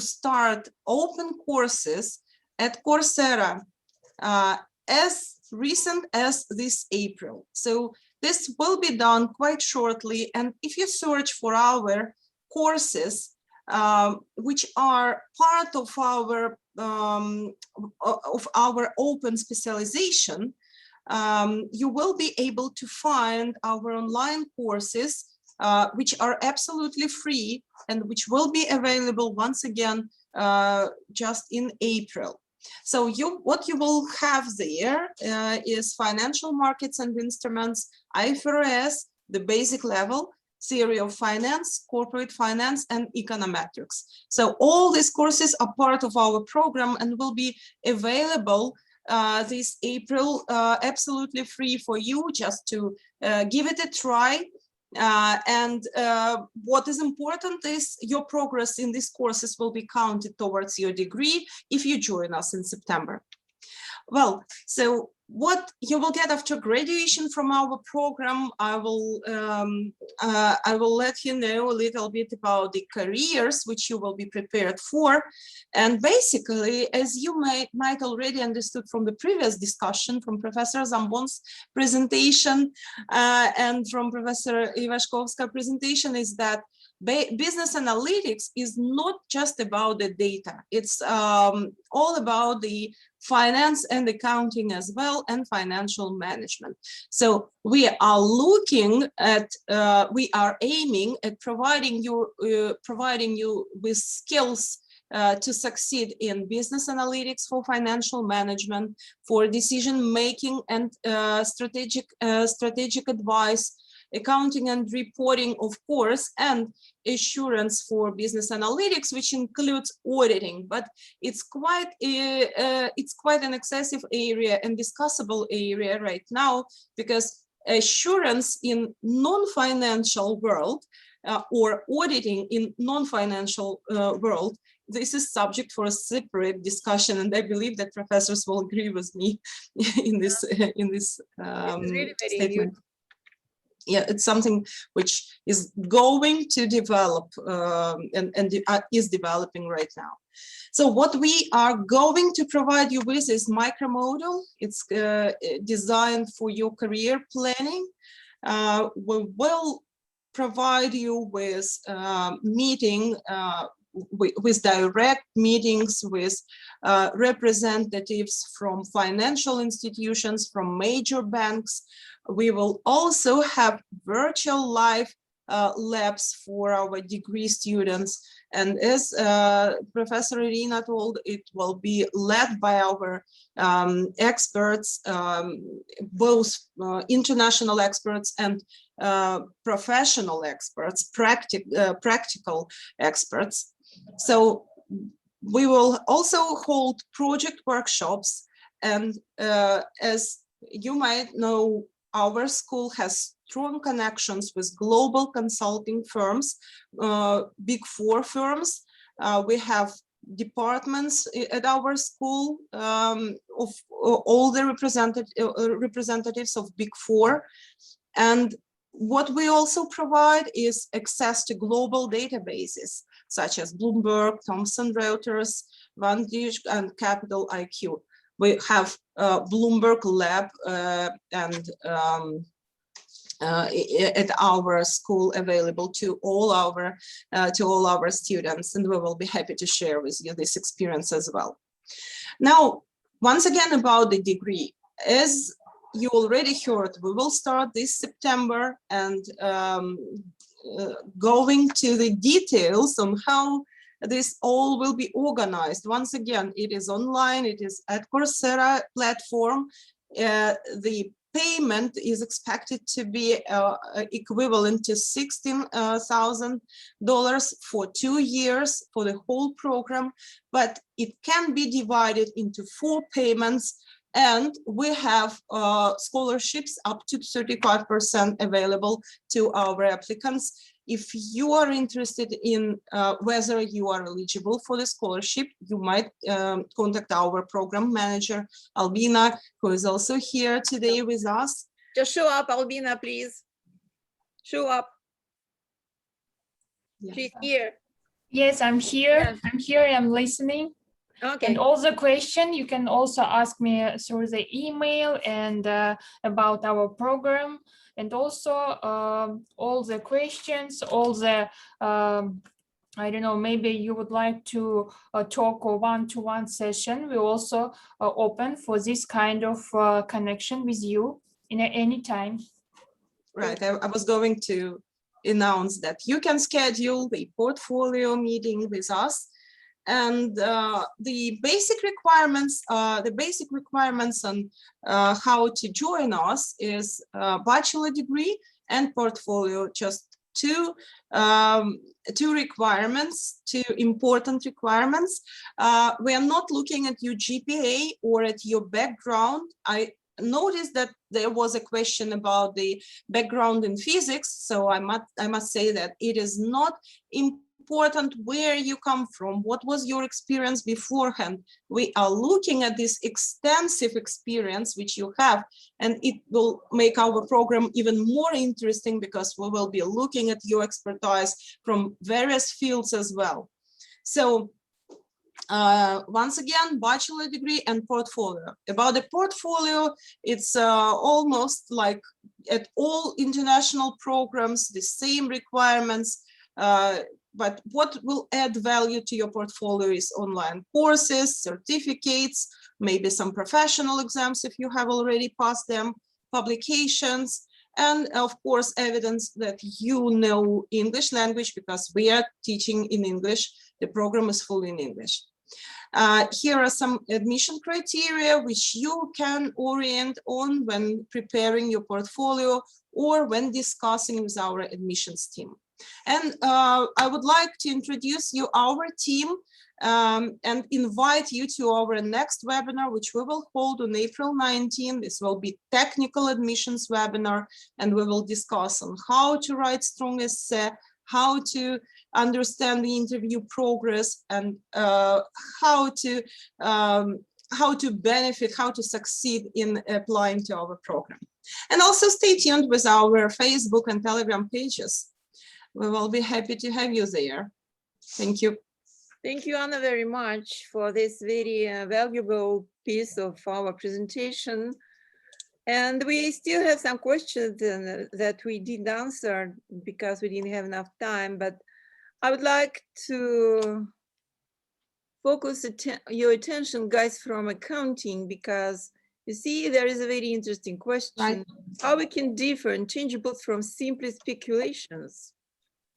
start open courses at Coursera as recent as this April. So this will be done quite shortly, and if you search for our courses, which are part of our open specialization, you will be able to find our online courses, which are absolutely free and which will be available once again just in April. So what you will have there is financial markets and instruments, IFRS, the basic level, theory of finance, corporate finance, and econometrics. So all these courses are part of our program and will be available this April, absolutely free for you, just to give it a try. What is important is your progress in these courses will be counted towards your degree if you join us in September. Well, so what you will get after graduation from our program, I will let you know a little bit about the careers which you will be prepared for. And basically, as you might already understood from the previous discussion, from Professor Zambon's presentation and from Professor Ivashkovska's presentation, is that business analytics is not just about the data. It's all about the finance and accounting as well, and financial management. So we are looking at, we are aiming at providing you with skills to succeed in business analytics, for financial management, for decision making and strategic advice, accounting and reporting, of course, and assurance for business analytics, which includes auditing. But it's quite an excessive area and discussable area right now, because assurance in non-financial world or auditing in non-financial world, this is subject for a separate discussion, and I believe that professors will agree with me in this really statement. Yeah, it's something which is going to develop and is developing right now. So what we are going to provide you with is micromodal. It's designed for your career planning. We will provide you with with direct meetings with representatives from financial institutions, from major banks. We will also have virtual live labs for our degree students. And as Professor Irina told, it will be led by our experts, both international experts and professional experts, practical experts. So we will also hold project workshops. And as you might know, our school has strong connections with global consulting firms, Big Four firms. We have departments at our school of all the representatives of Big Four. And what we also provide is access to global databases, such as Bloomberg, Thomson Reuters, Vantage, and Capital IQ. We have Bloomberg Lab at our school available to all our students, and we will be happy to share with you this experience as well. Now, once again about the degree, as you already heard, we will start this September, and going to the details on how this all will be organized. Once again, it is online, it is at Coursera platform. The payment is expected to be equivalent to $16,000 for 2 years for the whole program, but it can be divided into 4 payments, and we have scholarships up to 35% available to our applicants. If you are interested in whether you are eligible for the scholarship, you might contact our program manager, Albina, who is also here today with us. Just show up, Albina, please. Show up. Yeah. She's here. Yes, I'm here. Yeah. I'm here. I'm listening. Okay. And all the questions you can also ask me through the email and about our program. And also all the questions, all the, I don't know, maybe you would like to talk a one-to-one session. We're also open for this kind of connection with you in any time. Right, I was going to announce that you can schedule the portfolio meeting with us. And the basic requirements on how to join us is a bachelor degree and portfolio, just two requirements, two important requirements. We are not looking at your GPA or at your background. I noticed that there was a question about the background in physics, so I must say that it is not important where you come from, what was your experience beforehand. We are looking at this extensive experience which you have, and it will make our program even more interesting because we will be looking at your expertise from various fields as well. So once again, bachelor degree and portfolio. About the portfolio, it's almost like at all international programs, the same requirements, but what will add value to your portfolio is online courses, certificates, maybe some professional exams if you have already passed them, publications, and of course, evidence that you know English language because we are teaching in English. The program is fully in English. Here are some admission criteria which you can orient on when preparing your portfolio or when discussing with our admissions team. And I would like to introduce you our team and invite you to our next webinar, which we will hold on April 19. This will be technical admissions webinar, and we will discuss on how to write strong essay, how to understand the interview progress, and how to benefit, how to succeed in applying to our program. And also stay tuned with our Facebook and Telegram pages. We will be happy to have you there. Thank you. Thank you, Anna, very much for this very valuable piece of our presentation. And we still have some questions that we didn't answer because we didn't have enough time, but I would like to focus your attention, guys, from accounting, because you see, there is a very interesting question, Right. How we can differ intangibles from simple speculations.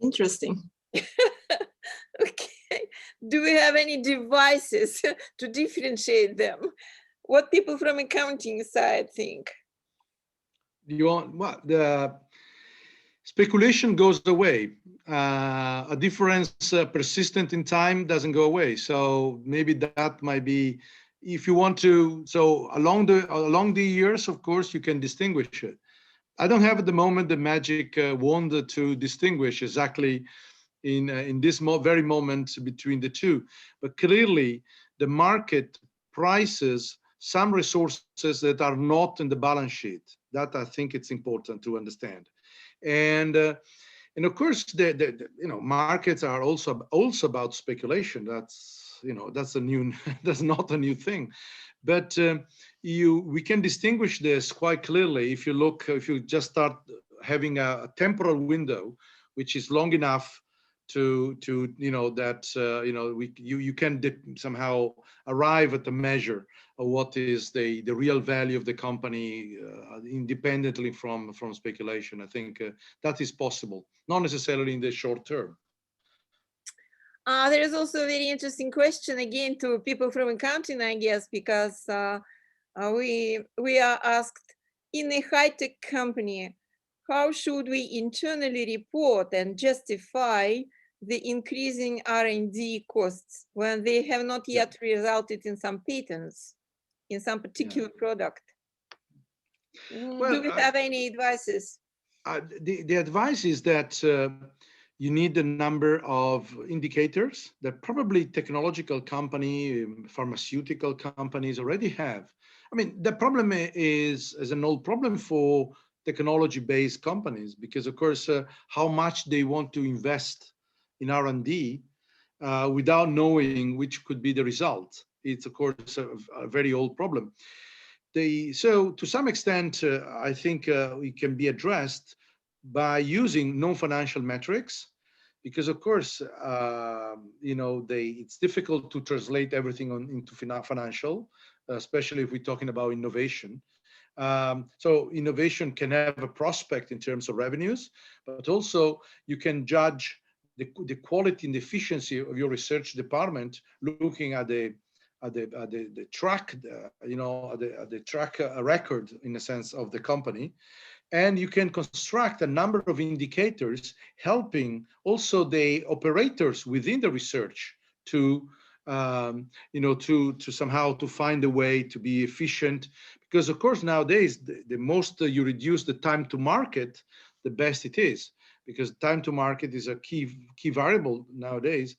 Interesting. Okay, do we have any devices to differentiate them? What people from accounting side think? You want what? The speculation goes away. A difference persistent in time doesn't go away. So maybe that might be, if you want to. So along the years, of course, you can distinguish it. I don't have at the moment the magic wand to distinguish exactly in this very moment between the two, but clearly the market prices some resources that are not in the balance sheet. That I think it's important to understand, and of course the markets are also about speculation. That's a new that's not a new thing, but we can distinguish this quite clearly if you just start having a temporal window which is long enough to you can somehow arrive at the measure of what is the real value of the company independently from speculation. I think that is possible, not necessarily in the short term. There is also a very interesting question again to people from accounting, I guess, because we are asked, in a high-tech company, how should we internally report and justify the increasing R&D costs when they have not yet resulted in some patents in some particular product? Well, do we have any advices? The advice is that you need a number of indicators that probably technological company, pharmaceutical companies already have. I mean, the problem is an old problem for technology-based companies, because of course, how much they want to invest in R&D without knowing which could be the result. It's of course a very old problem. So to some extent, I think it can be addressed by using non-financial metrics, because of course, it's difficult to translate everything into financial, especially if we're talking about innovation. So innovation can have a prospect in terms of revenues, but also you can judge the quality and efficiency of your research department looking at the track, the track record in a sense of the company, And you can construct a number of indicators helping also the operators within the research to, to somehow to find a way to be efficient. Because of course, nowadays, the most you reduce the time to market, the best it is, because time to market is a key variable nowadays.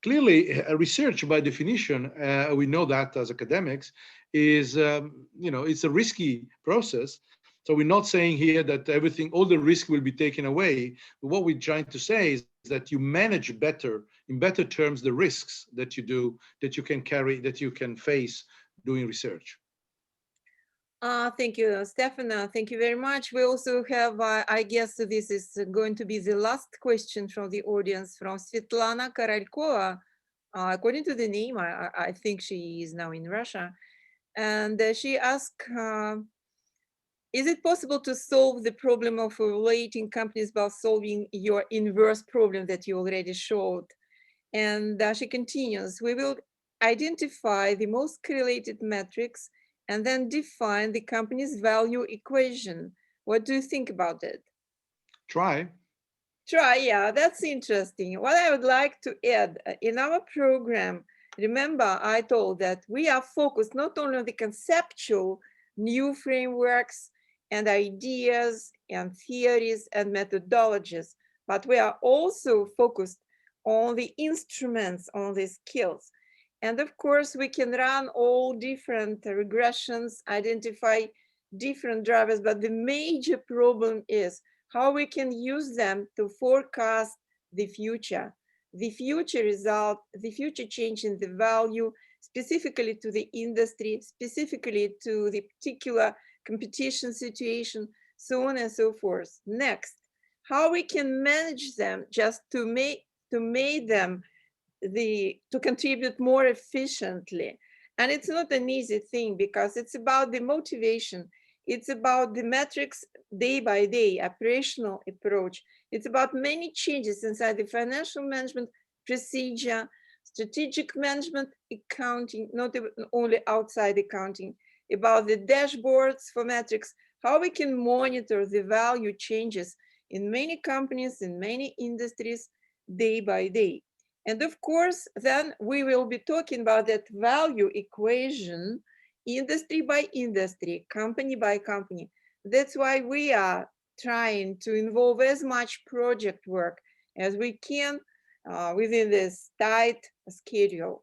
Clearly, research by definition, we know that as academics, is, it's a risky process. So we're not saying here that all the risk will be taken away. But what we're trying to say is that you manage better, in better terms, the risks that you do, that you can carry, that you can face doing research. Thank you, Stefano. Thank you very much. We also have, I guess this is going to be the last question from the audience, from Svetlana Korolькова. According to the name, I think she is now in Russia. And she asked, is it possible to solve the problem of evaluating companies by solving your inverse problem that you already showed? And she continues, we will identify the most correlated metrics and then define the company's value equation. What do you think about it? Try, yeah, that's interesting. What I would like to add, in our program, remember I told that we are focused not only on the conceptual new frameworks and ideas and theories and methodologies, but we are also focused on the instruments, on the skills. And of course, we can run all different regressions, identify different drivers, but the major problem is how we can use them to forecast the future result, the future change in the value, specifically to the industry, specifically to the particular competition situation, so on and so forth. Next, how we can manage them just to make them to contribute more efficiently. And it's not an easy thing because it's about the motivation. It's about the metrics day by day, operational approach. It's about many changes inside the financial management procedure, strategic management, accounting, not only outside accounting, about the dashboards for metrics, how we can monitor the value changes in many companies, in many industries, day by day. And of course, then we will be talking about that value equation, industry by industry, company by company. That's why we are trying to involve as much project work as we can within this tight schedule.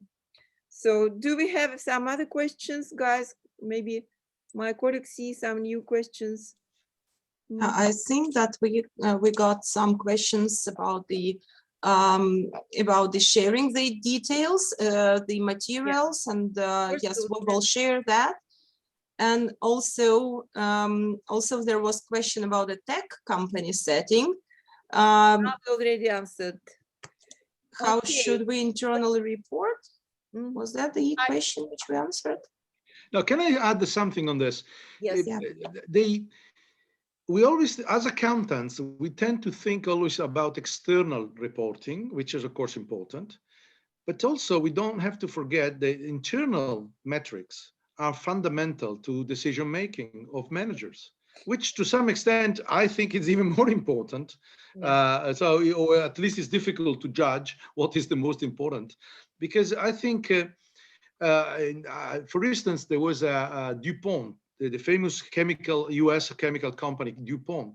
So do we have some other questions, guys? Maybe my colleagues see some new questions. I think that we got some questions about the sharing the details, the materials, and yes, we will share that. And also, there was a question about the tech company setting. Not already answered. How Okay. should we internally report? Was that the question which we answered? Now, can I add something on this? Yes. Yeah. We always, as accountants, we tend to think always about external reporting, which is of course important, but also we don't have to forget that internal metrics are fundamental to decision-making of managers, which to some extent, I think is even more important. Yeah. Or at least it's difficult to judge what is the most important, because I think, for instance, there was a DuPont, the famous US chemical company, DuPont,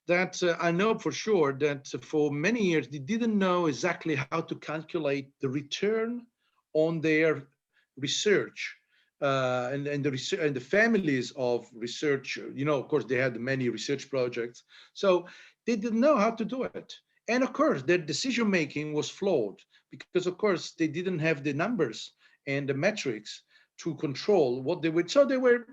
that I know for sure that for many years, they didn't know exactly how to calculate the return on their research and the families of research. Of course, they had many research projects. So they didn't know how to do it. And of course, their decision-making was flawed because, of course, they didn't have the numbers and the metrics to control what they would. So they were,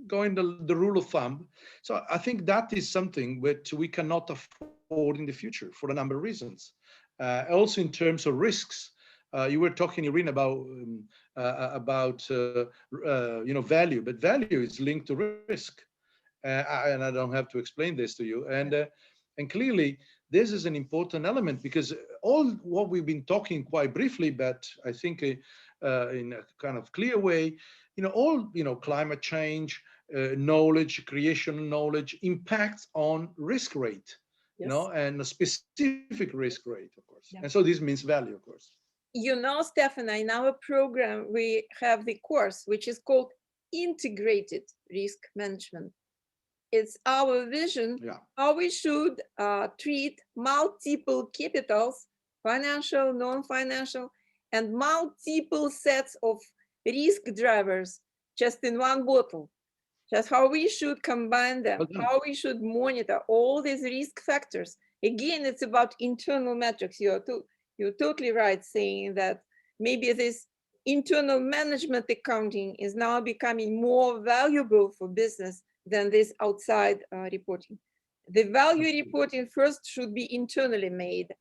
going the rule of thumb. So I think that is something which we cannot afford in the future for a number of reasons. Also in terms of risks, you were talking, Irene, about value, but value is linked to risk. And I don't have to explain this to you. And clearly, this is an important element because all what we've been talking quite briefly, but I think in a kind of clear way, all climate change, knowledge, creation of knowledge impacts on risk rate, you Yes. know, and a specific risk rate, of course. Yeah. And so this means value, of course. You know, Stefano, in our program, we have the course, which is called Integrated Risk Management. It's our vision, Yeah. how we should treat multiple capitals, financial, non-financial, and multiple sets of risk drivers just in one bottle. Just how we should combine them, Okay. how we should monitor all these risk factors. Again, it's about internal metrics. You're totally right saying that maybe this internal management accounting is now becoming more valuable for business than this outside reporting. The value Absolutely. reporting first should be internally made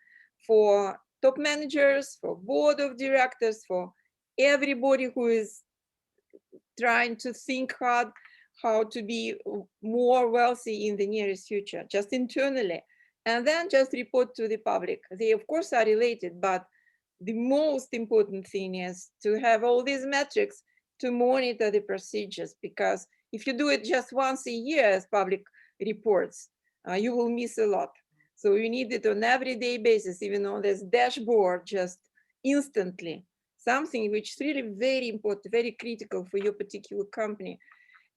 for top managers, for board of directors, for everybody who is trying to think hard how to be more wealthy in the nearest future, just internally, and then just report to the public. They, of course, are related, but the most important thing is to have all these metrics to monitor the procedures, because if you do it just once a year as public reports, you will miss a lot. So you need it on everyday basis, even on this dashboard, just instantly, something which is really very important, very critical for your particular company.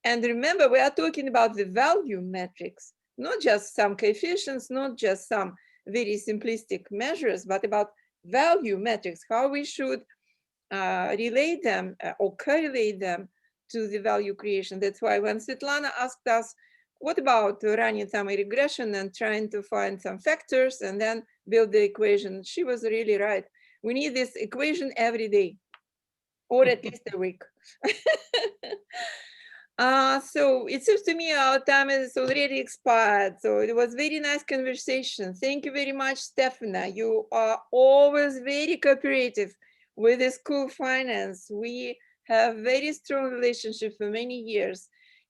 And remember, we are talking about the value metrics, not just some coefficients, not just some very simplistic measures, but about value metrics, how we should relate them or correlate them to the value creation. That's why when Svetlana asked us, what about running some regression and trying to find some factors and then build the equation, she was really right. We need this equation every day, or at least a week. So it seems to me our time is already expired. So it was very nice conversation. Thank you very much, Stefano. You are always very cooperative with the School of Finance. We have very strong relationship for many years.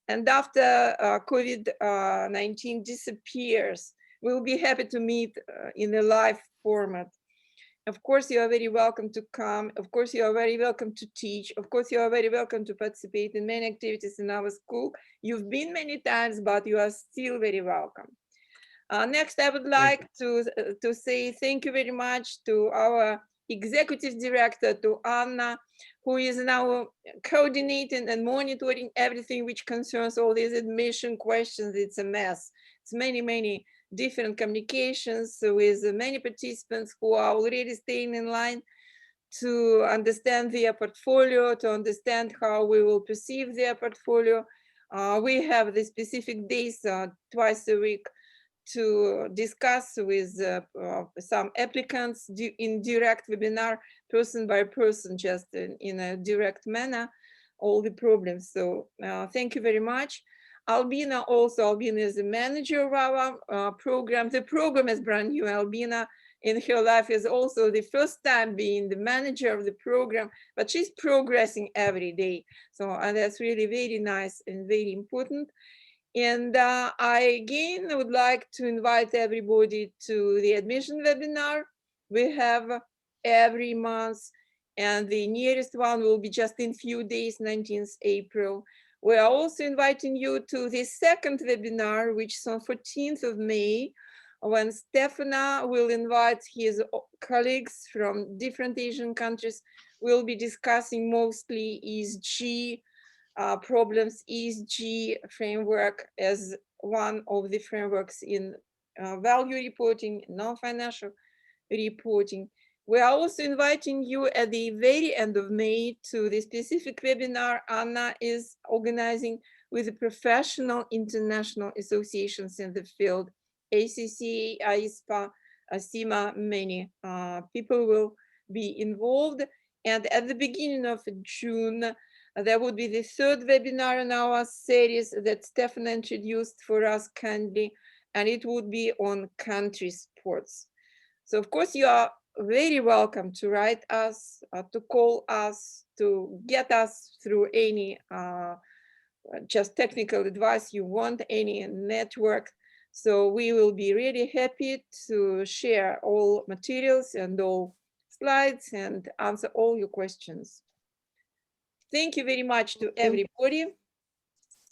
And after COVID-19 disappears, we'll be happy to meet in a live format. Of course, you are very welcome to come. Of course, you are very welcome to teach. Of course, you are very welcome to participate in many activities in our school. You've been many times, but you are still very welcome. Next, I would like to say thank you very much to our executive director, to Anna, who is now coordinating and monitoring everything which concerns all these admission questions. It's a mess. It's many different communications with many participants who are already staying in line to understand their portfolio, to understand how we will perceive their portfolio. We have the specific days twice a week to discuss with some applicants in direct webinar, person by person, just in a direct manner, all the problems. So thank you very much. Albina is the manager of our program. The program is brand new. Albina in her life is also the first time being the manager of the program, but she's progressing every day. So that's really very nice and very important. And I again would like to invite everybody to the admission webinar we have every month, and the nearest one will be just in few days, 19th April. We are also inviting you to the second webinar, which is on 14th of May, when Stefano will invite his colleagues from different Asian countries. We'll be discussing mostly ESG problems, ESG framework as one of the frameworks in value reporting, non-financial reporting. We are also inviting you at the very end of May to the specific webinar Anna is organizing with the professional international associations in the field, ACC, AISPA, ASIMA, many people will be involved. And at the beginning of June, there would be the third webinar in our series that Stefano introduced for us kindly, and it would be on country sports. So of course you are very welcome to write us, to call us, to get us through any just technical advice you want, any network. So we will be really happy to share all materials and all slides and answer all your questions. Thank you very much to everybody.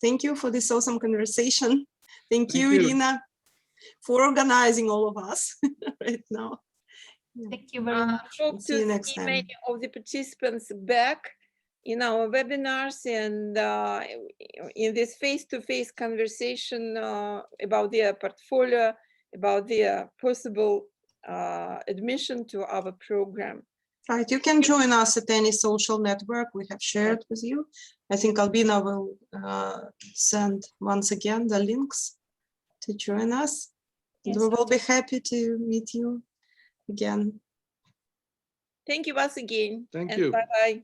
Thank you for this awesome conversation. Thank Thank you, you. Irina, for organizing all of us right now. Thank you very much. Hope See you to next see time. many of the participants back in our webinars and in this face-to-face conversation about their portfolio, about their possible admission to our program. Right, you can join us at any social network we have shared with you. I think Albina will send once again the links to join us. And Yes, we will be happy to meet you again. Thank you once again. Thank and you. Bye-bye.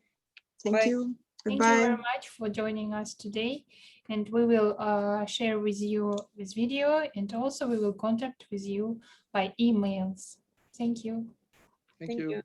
Thank Bye. you. Thank you very Goodbye. much for joining us today. And we will share with you this video, and also we will contact with you by emails. Thank you. Thank Thank you. you.